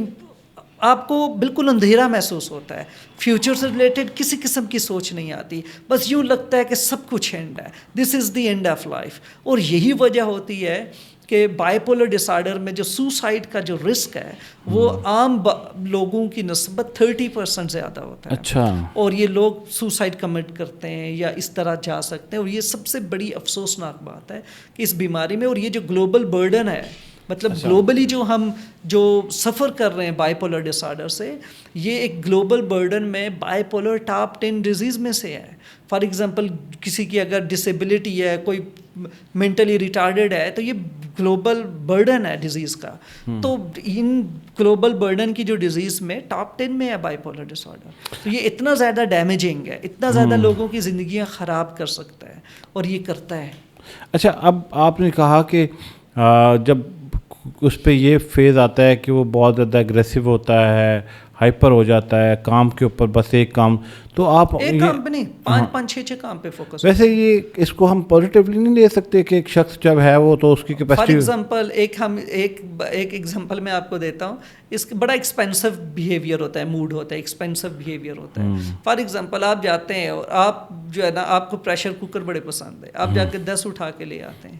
آپ کو بالکل اندھیرا محسوس ہوتا ہے, فیوچر سے ریلیٹڈ کسی قسم کی سوچ نہیں آتی, بس یوں لگتا ہے کہ سب کچھ اینڈ ہے, دس از دی اینڈ آف لائف. اور یہی وجہ ہوتی ہے کہ بائی پولر ڈس آرڈر میں جو سوسائڈ کا جو رسک ہے وہ عام لوگوں کی نسبت 30% زیادہ ہوتا ہے. اچھا. اور یہ لوگ سوسائڈ کمٹ کرتے ہیں یا اس طرح جا سکتے ہیں, اور یہ سب سے بڑی افسوسناک بات ہے کہ اس بیماری میں, اور یہ جو گلوبل برڈن ہے, مطلب گلوبلی جو سفر کر رہے ہیں بائی پولر ڈس آرڈر سے, یہ ایک گلوبل برڈن میں بائی پولر ٹاپ 10 ڈیزیز میں سے ہے. فار ایگزامپل کسی کی اگر ڈسیبلٹی ہے, کوئی مینٹلی ریٹارڈڈ ہے, تو یہ گلوبل برڈن ہے ڈیزیز کا. تو ان گلوبل برڈن کی جو ڈیزیز میں ٹاپ 10 میں ہے بائی پولر ڈس آرڈر. تو یہ اتنا زیادہ ڈیمیجنگ ہے, اتنا زیادہ لوگوں کی زندگیاں خراب کر سکتا ہے, اور یہ کرتا ہے. اچھا, اب آپ نے کہا کہ جب اس پہ یہ فیز آتا ہے کہ وہ بہت زیادہ اگریسو ہوتا ہے, ہائپر ہو جاتا ہے, کام کے اوپر بس ایک کام, تو آپ ایک کام پہ نہیں 5-6 کام پہ فوکس. ویسے یہ اس کو ہم پازیٹیولی نہیں لے سکتے کہ ایک شخص جب ہے وہ تو اس کی کیپیسٹی. فار ایگزامپل ایک ایگزامپل میں آپ کو دیتا ہوں, اس کا بڑا ایکسپینسو بیہیویئر ہوتا ہے, موڈ ہوتا ہے, ایکسپینسو بیہیویئر ہوتا ہے. فار ایگزامپل آپ جاتے ہیں اور آپ جو ہے نا آپ کو پریشر کوکر بڑے پسند ہے, آپ جا کے 10 اٹھا کے لے آتے ہیں,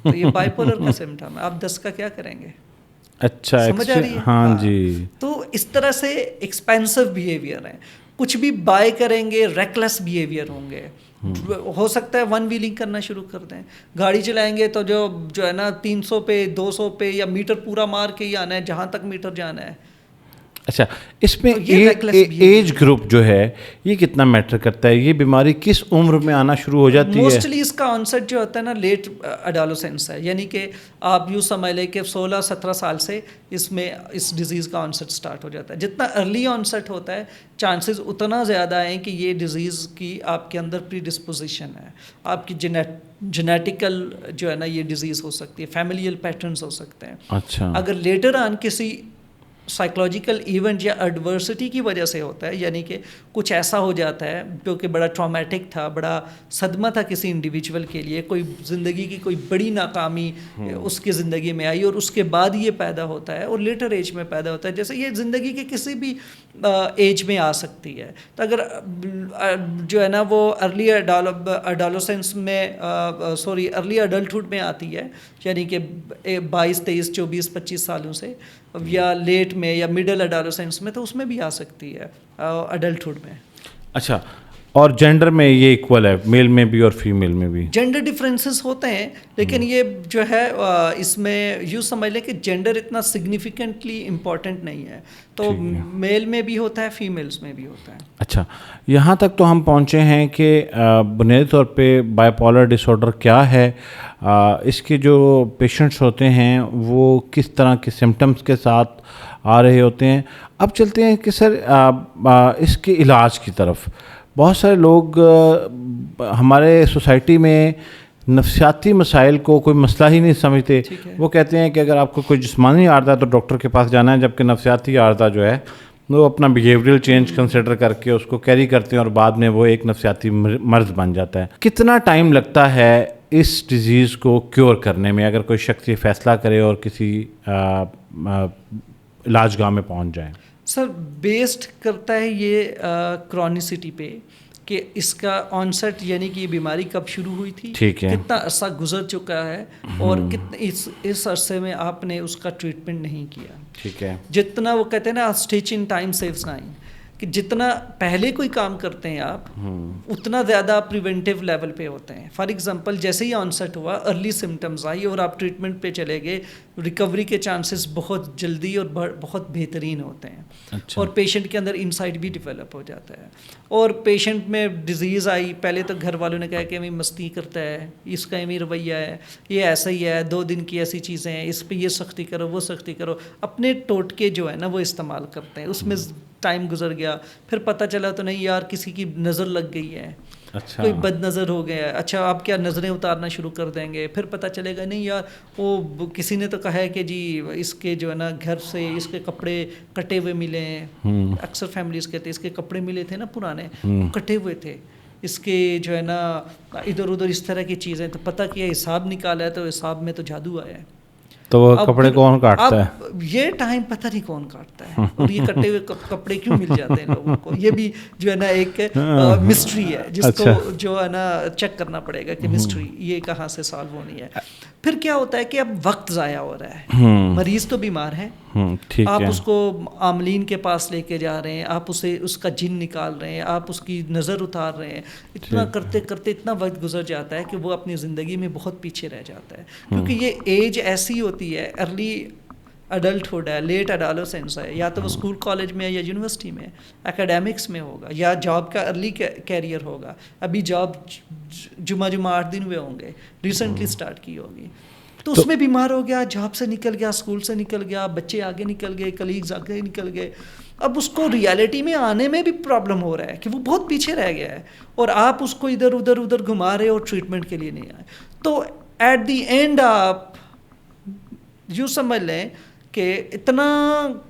تو یہ بائی پولر کا سمٹم ہے. آپ 10 کا کیا کریں گے؟ اچھا, سمجھ آ رہی ہے؟ ہاں جی. تو اس طرح سے ایکسپینسو بیہیویئر ہے. کچھ بھی بائی کریں گے ریکلیس بیہیویئر ہوں گے. ہو سکتا ہے 1 ویلنگ کرنا شروع کر دیں, گاڑی چلائیں گے تو جو ہے نا 300 پہ 200 پہ یا میٹر پورا مار کے ہی آنا ہے جہاں تک میٹر جانا ہے. اچھا, اس میں ایج گروپ جو ہے یہ کتنا میٹر کرتا ہے؟ یہ بیماری کس عمر میں آنا شروع ہو جاتی ہے؟ موسٹلی اس کا آنسٹ جو ہوتا ہے نا لیٹ اڈالوسنس ہے, یعنی کہ آپ یوں سمجھ لیں کہ 16-17 سال سے اس میں اس ڈیزیز کا آنسٹ سٹارٹ ہو جاتا ہے. جتنا ارلی آنسٹ ہوتا ہے چانسز اتنا زیادہ ہیں کہ یہ ڈیزیز کی آپ کے اندر پری ڈسپوزیشن ہے, آپ کی جینیٹیکل جو ہے نا یہ ڈیزیز ہو سکتی ہے, فیملیل پیٹرنز ہو سکتے ہیں. اچھا. اگر لیٹر آن کسی سائیکولوجیکل ایونٹ یا ایڈورسٹی کی وجہ سے ہوتا ہے, یعنی کہ کچھ ایسا ہو جاتا ہے جو کہ بڑا ٹرامیٹک تھا, بڑا صدمہ تھا کسی انڈیویجول کے لیے, کوئی زندگی کی کوئی بڑی ناکامی اس کی زندگی میں آئی اور اس کے بعد یہ پیدا ہوتا ہے, اور لیٹر ایج میں پیدا ہوتا ہے. جیسے یہ زندگی کے کسی بھی ایج میں آ سکتی ہے. تو اگر جو ہے نا وہ ارلی اڈالوسنس میں ارلی اڈلٹہڈ میں آتی ہے, یعنی کہ 22, 23, 24, 25 سالوں سے, یا لیٹ میں یا مڈل اڈالوسنس میں, تو اس میں بھی آ سکتی ہے اڈلٹہڈ میں. اچھا, اور جینڈر میں یہ ایکول ہے, میل میں بھی اور فیمیل میں بھی جینڈر ڈفرینسز ہوتے ہیں, لیکن یہ جو ہے اس میں یوں سمجھ لیں کہ جینڈر اتنا سگنیفیکنٹلی امپورٹنٹ نہیں ہے, تو میل میں بھی ہوتا ہے, فیمیلز میں بھی ہوتا ہے. اچھا, یہاں تک تو ہم پہنچے ہیں کہ بنیادی طور پہ بائی پولر ڈس آرڈر کیا ہے, اس کے جو پیشنٹس ہوتے ہیں وہ کس طرح کے سمٹمز کے ساتھ آ رہے ہوتے ہیں. اب چلتے ہیں کہ سر اس کے علاج کی طرف. بہت سارے لوگ ہمارے سوسائٹی میں نفسیاتی مسائل کو کوئی مسئلہ ہی نہیں سمجھتے. وہ کہتے ہیں کہ اگر آپ کو کوئی جسمانی عارضہ ہے تو ڈاکٹر کے پاس جانا ہے, جبکہ نفسیاتی عارضہ جو ہے وہ اپنا بیہیویئرل چینج کنسیڈر کر کے اس کو کیری کرتے ہیں اور بعد میں وہ ایک نفسیاتی مرض بن جاتا ہے. کتنا ٹائم لگتا ہے اس ڈیزیز کو کیور کرنے میں, اگر کوئی شخص یہ فیصلہ کرے اور کسی علاج گاہ میں پہنچ جائیں؟ سر بیسڈ کرتا ہے یہ کرونیسٹی پہ کہ اس کا آنسٹ یعنی کہ یہ بیماری کب شروع ہوئی تھی, کتنا عرصہ گزر چکا ہے, اور کتنے اس عرصے میں آپ نے اس کا ٹریٹمنٹ نہیں کیا. ٹھیک ہے, جتنا وہ کہتے ہیں نا اسٹیچ ان ٹائم سیوز 9, کہ جتنا پہلے کوئی کام کرتے ہیں آپ اتنا زیادہ پریونٹیو لیول پہ ہوتے ہیں. فار ایگزامپل جیسے ہی آنسٹ ہوا, ارلی سمٹمز آئی اور آپ ٹریٹمنٹ پہ چلے گئے, ریکوری کے چانسز بہت جلدی اور بہت بہترین ہوتے ہیں. اچھا. اور پیشنٹ کے اندر انسائٹ بھی ڈیولپ ہو جاتا ہے. اور پیشنٹ میں ڈیزیز آئی, پہلے تو گھر والوں نے کہا کہ ہمیں مستی کرتا ہے, اس کا ہمیں رویہ ہے, یہ ایسا ہی ہے, 2 دن کی ایسی چیزیں ہیں, اس پہ یہ سختی کرو وہ سختی کرو, اپنے ٹوٹکے جو ہے نا وہ استعمال کرتے ہیں. اس میں ٹائم گزر گیا, پھر پتہ چلا تو نہیں یار کسی کی نظر لگ گئی ہے, اچھا کوئی بد نظر ہو گیا ہے, اچھا آپ کیا نظریں اتارنا شروع کر دیں گے. پھر پتہ چلے گا نہیں یار وہ کسی نے تو کہا ہے کہ جی اس کے جو ہے نا گھر سے اس کے کپڑے کٹے ہوئے ملے ہیں. اکثر فیملیز کہتے ہیں اس کے کپڑے ملے تھے نا پرانے, کٹے ہوئے تھے, اس کے جو ہے نا ادھر ادھر اس طرح کی چیزیں. تو پتہ کیا حساب نکالا ہے تو حساب میں تو جادو آیا ہے. تو وہ کپڑے کون کاٹتا ہے؟ یہ ٹائم پتہ نہیں کون کاٹتا ہے, اور یہ کٹے ہوئے کپڑے کیوں مل جاتے ہیں لوگوں کو, یہ بھی جو ہے نا ایک مسٹری ہے جس کو جو ہے نا چیک کرنا پڑے گا کہ مسٹری یہ کہاں سے سالو ہونی ہے. پھر کیا ہوتا ہے کہ اب وقت ضائع ہو رہا ہے, مریض تو بیمار ہے, آپ اس کو عاملین کے پاس لے کے جا رہے ہیں, آپ اسے اس کا جن نکال رہے ہیں, آپ اس کی نظر اتار رہے ہیں, اتنا کرتے کرتے اتنا وقت گزر جاتا ہے کہ وہ اپنی زندگی میں بہت پیچھے رہ جاتا ہے. کیونکہ یہ ایج ایسی ہوتی ہے, ارلی اڈلٹہڈ ہے, لیٹ ایڈالسنس ہے, یا تو وہ اسکول کالج میں یا یونیورسٹی میں اکیڈیمکس میں ہوگا, یا جاب کا ارلی کیریئر ہوگا. ابھی جاب جمعہ 8 دن ہوئے ہوں گے, ریسنٹلی سٹارٹ کی ہوگی, تو اس میں بیمار ہو گیا, جاب سے نکل گیا, اسکول سے نکل گیا, بچے آگے نکل گئے, کلیگز آگے نکل گئے. اب اس کو ریالٹی میں آنے میں بھی پرابلم ہو رہا ہے کہ وہ بہت پیچھے رہ گیا ہے, اور آپ اس کو ادھر ادھر گھما رہے اور ٹریٹمنٹ کے لیے نہیں آئے. تو ایٹ دی اینڈ آپ یوں سمجھ لیں کہ اتنا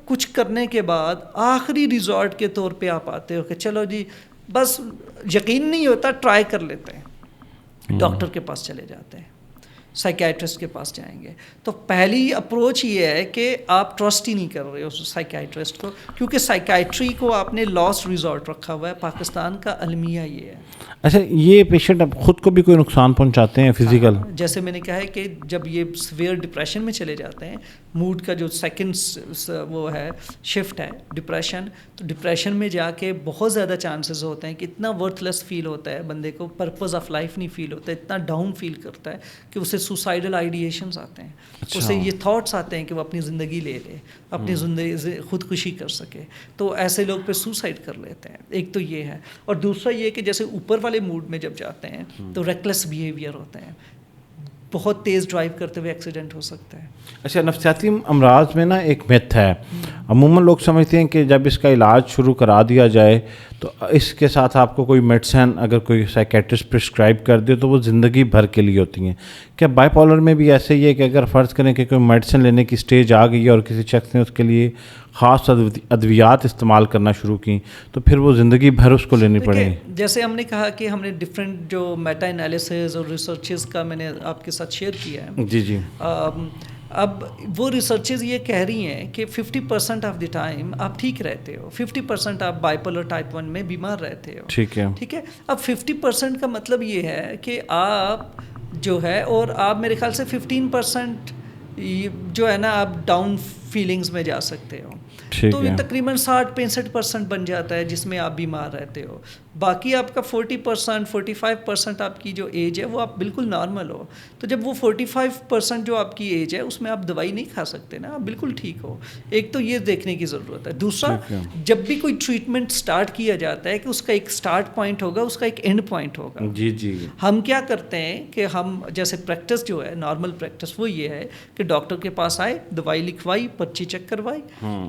کچھ کرنے کے بعد آخری ریزورٹ کے طور پہ آپ آتے ہو کہ چلو جی بس یقین نہیں ہوتا, ٹرائی کر لیتے ہیں, ڈاکٹر کے پاس چلے جاتے ہیں, سائیکیٹرسٹ کے پاس جائیں گے. تو پہلی اپروچ یہ ہے کہ آپ ٹرسٹ ہی نہیں کر رہے ہو سائیکیٹرسٹ کو, کیونکہ سائیکیٹری کو آپ نے لاسٹ ریزورٹ رکھا ہوا ہے. پاکستان کا المیہ یہ ہے. اچھا, یہ پیشنٹ اب خود کو بھی کوئی نقصان پہنچاتے ہیں فزیکل؟ جیسے میں نے کہا ہے کہ جب یہ سویئر ڈپریشن میں چلے جاتے ہیں, موڈ کا جو سیکنڈ وہ ہے شفٹ ہے ڈپریشن, تو ڈپریشن میں جا کے بہت زیادہ چانسز ہوتے ہیں کہ اتنا ورتھ لیس فیل ہوتا ہے بندے کو, پرپز آف لائف نہیں فیل ہوتا ہے, اتنا ڈاؤن فیل کرتا ہے کہ اسے سوسائڈل آئیڈیشنز آتے ہیں. اسے یہ تھاٹس آتے ہیں کہ وہ اپنی زندگی لے لے, اپنی زندگی خودکشی کر سکے. تو ایسے لوگ پہ سوسائڈ کر لیتے ہیں. ایک تو یہ ہے, اور دوسرا یہ کہ جیسے اوپر والے موڈ میں جب جاتے ہیں تو ریکلیس بیہیویئر ہوتے ہیں, بہت تیز ڈرائیو کرتے ہوئے ایکسیڈنٹ ہو سکتا ہے. اچھا, نفسیاتی امراض میں نا ایک میتھ ہے, عموماً لوگ سمجھتے ہیں کہ جب اس کا علاج شروع کرا دیا جائے تو اس کے ساتھ آپ کو کوئی میڈیسن اگر کوئی سائیکیٹرسٹ پرسکرائب کر دے تو وہ زندگی بھر کے لیے ہوتی ہیں. کیا بائی پولر میں بھی ایسے ہی ہے کہ اگر فرض کریں کہ کوئی میڈیسن لینے کی سٹیج آ گئی ہے اور کسی شخص نے اس کے لیے خاص ادویات استعمال کرنا شروع کی تو پھر وہ زندگی بھر اس کو لینی پڑے گی؟ جیسے ہم نے کہا کہ ہم نے ڈفرینٹ جو میٹا انالیسز اور ریسرچز کا میں نے آپ کے ساتھ شیئر کیا ہے. جی. اب وہ ریسرچز یہ کہہ رہی ہیں کہ 50% آف دی ٹائم آپ ٹھیک رہتے ہو, 50% آپ بائیپولر ٹائپ 1 میں بیمار رہتے ہو. ٹھیک ہے. اب 50% کا مطلب یہ ہے کہ آپ جو ہے, اور آپ میرے خیال سے 15% جو ہے نا آپ ڈاؤن فیلنگز میں جا سکتے ہو. تو یہ تقریباً 60-65% بن جاتا ہے جس میں آپ بیمار رہتے ہو. باقی آپ کا 40%, 45% آپ کی جو ایج ہے وہ آپ بالکل نارمل ہو. تو جب وہ 45% جو آپ کی ایج ہے اس میں آپ دوائی نہیں کھا سکتے نا, آپ بالکل ٹھیک ہو. ایک تو یہ دیکھنے کی ضرورت ہے. دوسرا, جب بھی کوئی ٹریٹمنٹ سٹارٹ کیا جاتا ہے کہ اس کا ایک سٹارٹ پوائنٹ ہوگا, اس کا ایک اینڈ پوائنٹ ہوگا. جی ہم کیا کرتے ہیں کہ ہم جیسے پریکٹس جو ہے نارمل پریکٹس وہ یہ ہے کہ ڈاکٹر کے پاس آئے, دوائی لکھوائی, پرچی چیک کروائی.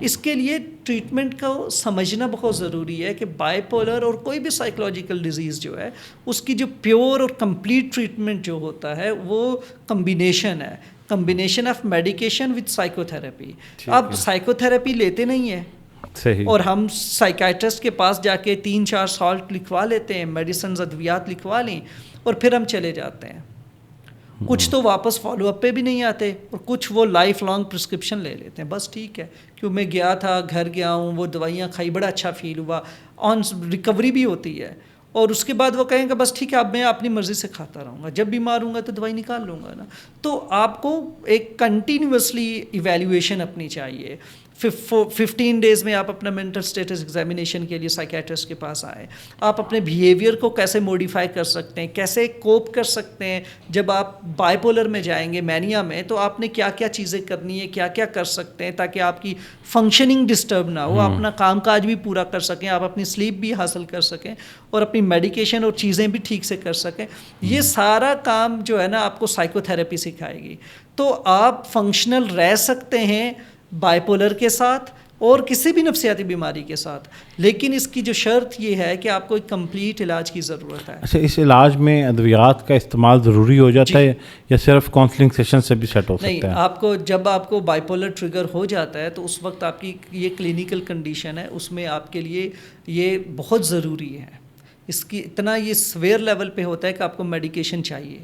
اس کے لیے ٹریٹمنٹ کو سمجھنا بہت ضروری ہے کہ بائی پولر اور کوئی بھی سائیکولوجیکل ڈیزیز جو ہے اس کی جو پیور اور کمپلیٹ ٹریٹمنٹ جو ہوتا ہے وہ کمبینیشن ہے, combination of medication with psycho therapy. اب سائیکو تھراپی لیتے نہیں ہیں صحیح, اور ہم سائیکائٹرسٹ کے پاس جا کے 3-4 سالٹ لکھوا لیتے ہیں, میڈیسنز ادویات لکھوا لیں اور پھر ہم چلے جاتے ہیں. کچھ تو واپس فالو اپ پہ بھی نہیں آتے اور کچھ وہ لائف لانگ پرسکرپشن لے لیتے ہیں. بس ٹھیک ہے کیوں میں گیا تھا, گھر گیا ہوں, وہ دوائیاں کھائی, بڑا اچھا فیل ہوا, آن ریکوری بھی ہوتی ہے, اور اس کے بعد وہ کہیں گے بس ٹھیک ہے اب میں اپنی مرضی سے کھاتا رہوں گا, جب بیمار ہوں گا تو دوائی نکال لوں گا نا. تو آپ کو ایک کنٹینیوسلی ایویلیویشن اپنی چاہیے. 15 ڈیز میں آپ اپنا مینٹل اسٹیٹس ایگزامینیشن کے لیے سائیکیٹرسٹ کے پاس آئیں. آپ اپنے بیہیویئر کو کیسے موڈیفائی کر سکتے ہیں, کیسے کوپ کر سکتے ہیں. جب آپ بائی پولر میں جائیں گے, مینیا میں, تو آپ نے کیا کیا چیزیں کرنی ہے, کیا کیا کر سکتے ہیں تاکہ آپ کی فنکشننگ ڈسٹرب نہ ہو, اپنا کام کاج بھی پورا کر سکیں, آپ اپنی سلیپ بھی حاصل کر سکیں اور اپنی میڈیکیشن اور چیزیں بھی ٹھیک سے کر سکیں. یہ سارا کام جو ہے نا آپ کو سائیکو تھراپی سکھائے گی. تو آپ فنکشنل رہ سکتے ہیں بائی پولر کے ساتھ اور کسی بھی نفسیاتی بیماری کے ساتھ, لیکن اس کی جو شرط یہ ہے کہ آپ کو ایک کمپلیٹ علاج کی ضرورت ہے. اچھا, اس علاج میں ادویات کا استعمال ضروری ہو جاتا ہے یا صرف کاؤنسلنگ سیشن سے بھی سیٹ ہو سکتا ہے؟ نہیں, آپ کو جب آپ کو بائی پولر ٹریگر ہو جاتا ہے تو اس وقت آپ کی یہ کلینکل کنڈیشن ہے, اس میں آپ کے لیے یہ بہت ضروری ہے. اس کی اتنا یہ سویئر لیول پہ ہوتا ہے کہ آپ کو میڈیکیشن چاہیے,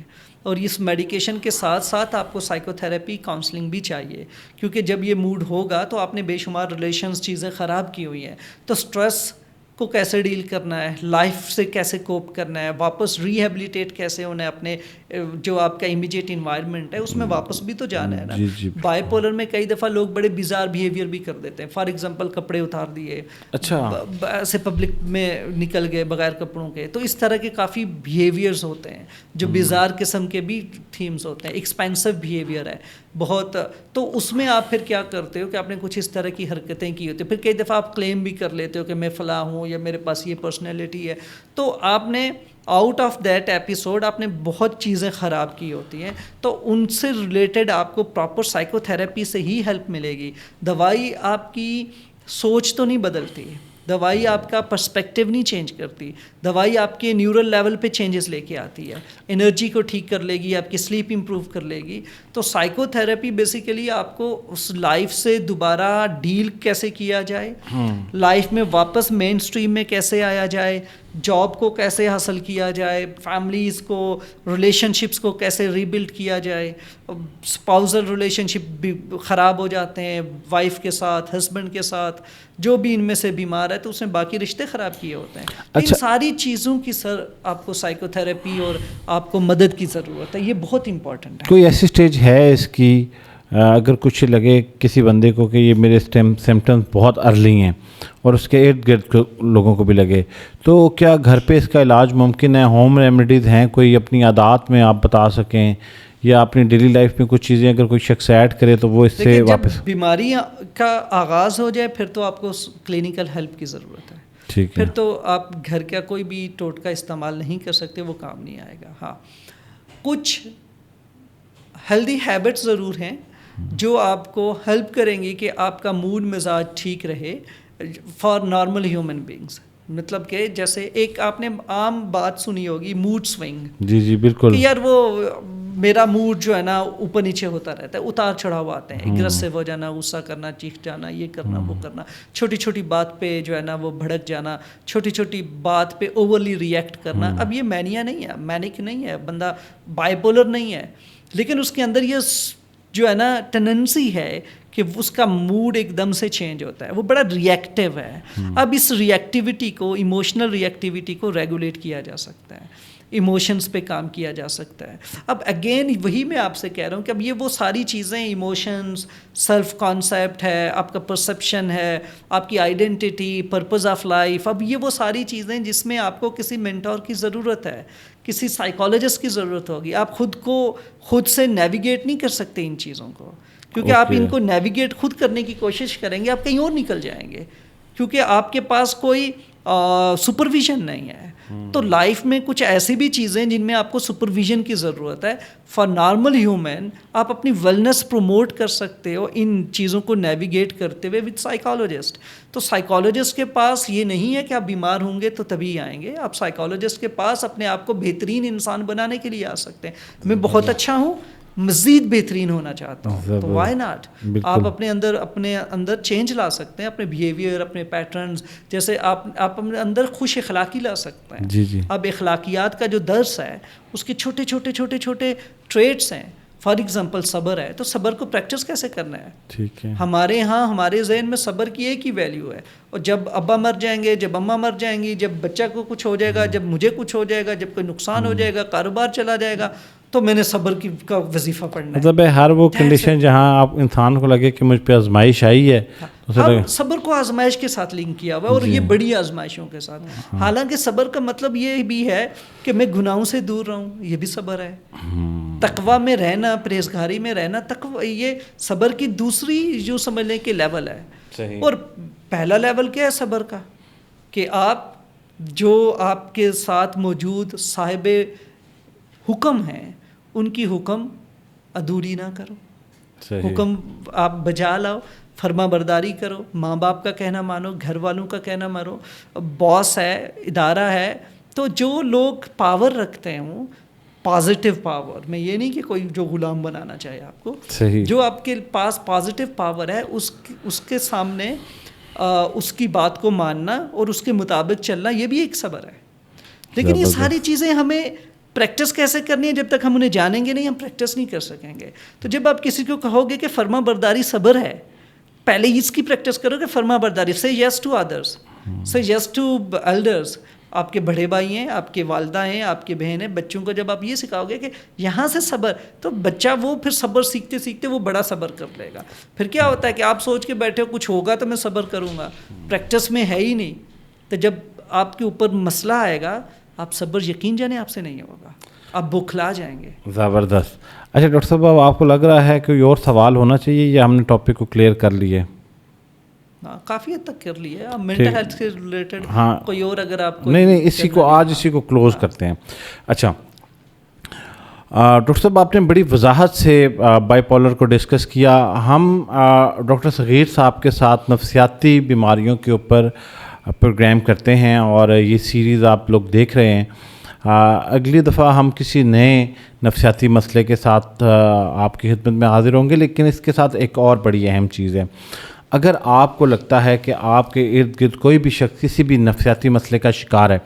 اور اس میڈیکیشن کے ساتھ ساتھ آپ کو سائیکو تھراپی کاؤنسلنگ بھی چاہیے, کیونکہ جب یہ موڈ ہوگا تو آپ نے بے شمار ریلیشنز چیزیں خراب کی ہوئی ہیں. تو سٹریس کو کیسے ڈیل کرنا ہے, لائف سے کیسے کوپ کرنا ہے, واپس ریہیبلیٹیٹ کیسے ہونا ہے, اپنے جو آپ کا امیجیٹ انوائرمنٹ ہے اس میں واپس بھی تو جانا ہے نا. بائی پولر میں کئی دفعہ لوگ بڑے بیزار بیہیویئر بھی کر دیتے ہیں. فار ایگزامپل کپڑے اتار دیے, اچھا ایسے پبلک میں نکل گئے بغیر کپڑوں کے. تو اس طرح کے کافی بیہیویئرز ہوتے ہیں جو بیزار قسم کے بھی تھیمز ہوتے ہیں. ایکسپینسو بیہیویئر ہے بہت. تو اس میں آپ پھر کیا کرتے ہو کہ آپ نے کچھ اس طرح کی حرکتیں کی ہوتی ہیں. پھر کئی دفعہ آپ کلیم بھی کر لیتے ہو کہ میں فلاں ہوں یا میرے پاس یہ پرسنالٹی ہے. تو آپ نے آؤٹ آف دیٹ ایپیسوڈ آپ نے بہت چیزیں خراب کی ہوتی ہیں. تو ان سے ریلیٹڈ آپ کو پراپر سائیکو تھراپی سے ہی ہیلپ ملے گی. دوائی آپ کی سوچ تو نہیں بدلتی, دوائی آپ کا پرسپیکٹیو نہیں چینج کرتی, دوائی آپ کے نیورل لیول پہ چینجز لے کے آتی ہے, انرجی کو ٹھیک کر لے گی, آپ کی سلیپ امپروو کر لے گی. تو سائیکو تھراپی بیسیکلی آپ کو اس لائف سے دوبارہ ڈیل کیسے کیا جائے, لائف میں واپس مین اسٹریم میں کیسے آیا جائے, جاب کو کیسے حاصل کیا جائے, فیملیز کو, ریلیشن شپس کو کیسے ریبلڈ کیا جائے. اسپاؤزل ریلیشن شپ بھی خراب ہو جاتے ہیں وائف کے ساتھ, ہسبینڈ کے ساتھ, جو بھی ان میں سے بیمار ہے تو اس نے باقی رشتے خراب کیے ہوتے ہیں. ان ساری چیزوں کی سر آپ کو سائیکو تھراپی اور آپ کو مدد کی ضرورت ہے. یہ بہت امپورٹنٹ ہے. کوئی ایسی اسٹیج ہے اس کی اگر کچھ لگے کسی بندے کو کہ یہ میرے سمٹمز بہت ارلی ہیں اور اس کے ارد گرد لوگوں کو بھی لگے, تو کیا گھر پہ اس کا علاج ممکن ہے؟ ہوم ریمیڈیز ہیں کوئی اپنی عادات میں آپ بتا سکیں, یا اپنی ڈیلی لائف میں کچھ چیزیں اگر کوئی شخص ایڈ کرے تو وہ اس سے واپس؟ جب بیماری کا آغاز ہو جائے پھر تو آپ کو کلینکل ہیلپ کی ضرورت ہے. ٹھیک ہے, پھر تو آپ گھر کا کوئی بھی ٹوٹکا استعمال نہیں کر سکتے, وہ کام نہیں آئے گا. ہاں, کچھ ہیلدی ہیبٹس ضرور ہیں جو آپ کو ہیلپ کریں گی کہ آپ کا موڈ مزاج ٹھیک رہے فار نارمل ہیومن بینگس. مطلب کہ جیسے ایک آپ نے عام بات سنی ہوگی موڈ سوئنگ. جی بالکل, کہ یار وہ میرا موڈ جو ہے نا اوپر نیچے ہوتا رہتا ہے, اتار چڑھاؤ آتے ہیں, اگریسو ہو جانا, غصہ کرنا, چیخ جانا, یہ کرنا وہ کرنا, چھوٹی چھوٹی بات پہ جو ہے نا وہ بھڑک جانا, چھوٹی چھوٹی بات پہ اوورلی ریئیکٹ کرنا. اب یہ مینیا نہیں ہے, مینک نہیں ہے, بندہ بائی پولر نہیں ہے, لیکن اس کے اندر یہ جو ہے نا ٹینڈنسی ہے کہ اس کا موڈ ایک دم سے چینج ہوتا ہے, وہ بڑا ریئیکٹیو ہے. اب اس ریئیکٹیوٹی کو, ایموشنل ریئیکٹیوٹی کو ریگولیٹ کیا جا سکتا ہے. ایموشنز پہ کام کیا جا سکتا ہے. اب اگین وہی میں آپ سے کہہ رہا ہوں کہ اب یہ وہ ساری چیزیں ایموشنز, سیلف کانسیپٹ ہے, آپ کا پرسیپشن ہے, آپ کی آئیڈینٹی, پرپز آف لائف, اب یہ وہ ساری چیزیں جس میں آپ کو کسی مینٹور کی ضرورت ہے, کسی سائیکالوجسٹ کی ضرورت ہوگی. آپ خود سے نیویگیٹ نہیں کر سکتے ان چیزوں کو, کیونکہ آپ ان کو نیویگیٹ خود کرنے کی کوشش کریں گے آپ کہیں اور نکل جائیں گے, کیونکہ آپ کے پاس کوئی سپرویژن نہیں ہے. تو لائف میں کچھ ایسی بھی چیزیں جن میں آپ کو سپرویژن کی ضرورت ہے. فار نارمل ہیومن آپ اپنی ویلنس پروموٹ کر سکتے ہو ان چیزوں کو نیویگیٹ کرتے ہوئے وتھ سائیکالوجسٹ. تو سائیکالوجسٹ کے پاس یہ نہیں ہے کہ آپ بیمار ہوں گے تو تبھی آئیں گے. آپ سائیکالوجسٹ کے پاس اپنے آپ کو بہترین انسان بنانے کے لیے آ سکتے ہیں. میں بہت اچھا ہوں, مزید بہترین ہونا چاہتا ہوں, تو وائی ناٹ. آپ اپنے اندر چینج لا سکتے ہیں, اپنے بیہیویئر, اپنے پیٹرنز, جیسے آپ اپنے اندر خوش اخلاقی لا سکتے ہیں. جی. اب اخلاقیات کا جو درس ہے اس کے چھوٹے چھوٹے ٹریٹس ہیں. فار ایگزامپل صبر ہے, تو صبر کو پریکٹس کیسے کرنا ہے. ٹھیک ہے. ہمارے یہاں ہمارے ذہن میں صبر کی ایک ہی ویلیو ہے, اور جب ابا مر جائیں گے, جب اماں مر جائیں گی, جب بچہ کو کچھ ہو جائے گا, جب مجھے کچھ ہو جائے گا, جب کوئی نقصان ہو جائے گا, کاروبار چلا جائے گا, تو میں نے صبر کا وظیفہ پڑھنا ہے. مطلب ہر وہ کنڈیشن جہاں آپ انسان کو لگے کہ مجھ پہ آزمائش آئی ہے, صبر کو آزمائش کے ساتھ لنک کیا ہوا ہے, اور یہ بڑی آزمائشوں کے ساتھ. حالانکہ صبر کا مطلب یہ بھی ہے کہ میں گناہوں سے دور رہوں, یہ بھی صبر ہے. تقویٰ میں رہنا, پرہیزگاری میں رہنا, تقویٰ یہ صبر کی دوسری جو سمجھ لیں کہ لیول ہے. اور پہلا لیول کیا ہے صبر کا, کہ آپ جو آپ کے ساتھ موجود صاحب حکم ہیں ان کی حکم ادھوری نہ کرو. حکم آپ بجا لاؤ, فرما برداری کرو, ماں باپ کا کہنا مانو, گھر والوں کا کہنا مانو. باس ہے, ادارہ ہے, تو جو لوگ پاور رکھتے ہوں, پازیٹیو پاور, میں یہ نہیں کہ کوئی جو غلام بنانا چاہے آپ کو, جو آپ کے پاس پازیٹیو پاور ہے اس کے سامنے اس کی بات کو ماننا اور اس کے مطابق چلنا, یہ بھی ایک صبر ہے. لیکن یہ ساری چیزیں ہمیں پریکٹس کیسے کرنی ہے, جب تک ہم انہیں جانیں گے نہیں ہم پریکٹس نہیں کر سکیں گے. تو جب آپ کسی کو کہو گے کہ فرما برداری صبر ہے, پہلے اس کی پریکٹس کرو کہ فرما برداری, سے یس ٹو ادرس, سے یس ٹو ایلڈرس. آپ کے بڑے بھائی ہیں, آپ کے والدہ ہیں, آپ کے بہن ہیں, بچوں کو جب آپ یہ سکھاؤ گے کہ یہاں سے صبر, تو بچہ وہ پھر صبر سیکھتے سیکھتے وہ بڑا صبر کر لے گا. پھر کیا ہوتا ہے کہ آپ سوچ کے بیٹھے ہو کچھ ہوگا تو میں صبر کروں گا, پریکٹس میں ہے ہی نہیں. تو جب آپ کے اوپر مسئلہ آئے گا, آپ صبر یقین جانے آپ سے نہیں ہوگا, آپ بوکھلا جائیں گے. زبردست. اچھا ڈاکٹر صاحب, اب آپ کو لگ رہا ہے کہ اور سوال ہونا چاہیے یا ہم نے ٹاپک کو کلیئر کر لیے؟ کافی حد تک کر لیے. مینٹل ہیلتھ سے ریلیٹڈ کوئی اور اگر آپ کو نہیں اسی کو کلوز کرتے ہیں. اچھا ڈاکٹر صاحب, آپ نے بڑی وضاحت سے بائی پولر کو ڈسکس کیا. ہم ڈاکٹر صغیر صاحب کے ساتھ نفسیاتی بیماریوں کے اوپر پروگرام کرتے ہیں اور یہ سیریز آپ لوگ دیکھ رہے ہیں. اگلی دفعہ ہم کسی نئے نفسیاتی مسئلے کے ساتھ آپ کی خدمت میں حاضر ہوں گے. لیکن اس کے ساتھ ایک اور بڑی اہم چیز ہے. اگر آپ کو لگتا ہے کہ آپ کے ارد گرد کوئی بھی شخص کسی بھی نفسیاتی مسئلے کا شکار ہے,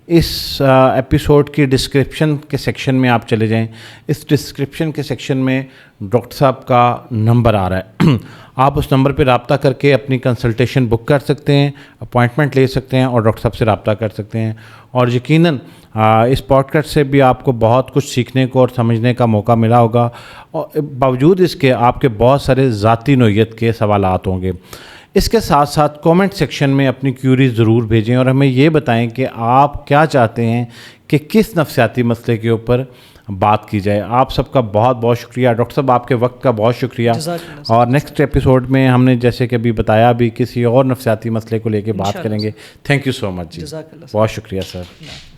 اس ایپیسوڈ کی ڈسکرپشن کے سیکشن میں آپ چلے جائیں. اس ڈسکرپشن کے سیکشن میں ڈاکٹر صاحب کا نمبر آ رہا ہے. آپ اس نمبر پہ رابطہ کر کے اپنی کنسلٹیشن بک کر سکتے ہیں, اپوائنٹمنٹ لے سکتے ہیں اور ڈاکٹر صاحب سے رابطہ کر سکتے ہیں. اور یقیناً اس پوڈ کاسٹ سے بھی آپ کو بہت کچھ سیکھنے کو اور سمجھنے کا موقع ملا ہوگا. اور باوجود اس کے آپ کے بہت سارے ذاتی نوعیت کے سوالات ہوں گے. اس کے ساتھ ساتھ کومنٹ سیکشن میں اپنی کیوریز ضرور بھیجیں اور ہمیں یہ بتائیں کہ آپ کیا چاہتے ہیں کہ کس نفسیاتی مسئلے کے اوپر بات کی جائے. آپ سب کا بہت بہت شکریہ. ڈاکٹر صاحب آپ کے وقت کا بہت شکریہ. اور نیکسٹ ایپیسوڈ میں ہم نے جیسے کہ ابھی بتایا بھی کسی اور نفسیاتی مسئلے کو لے کے بات کریں گے. تھینک یو سو مچ جی, بہت شکریہ سر.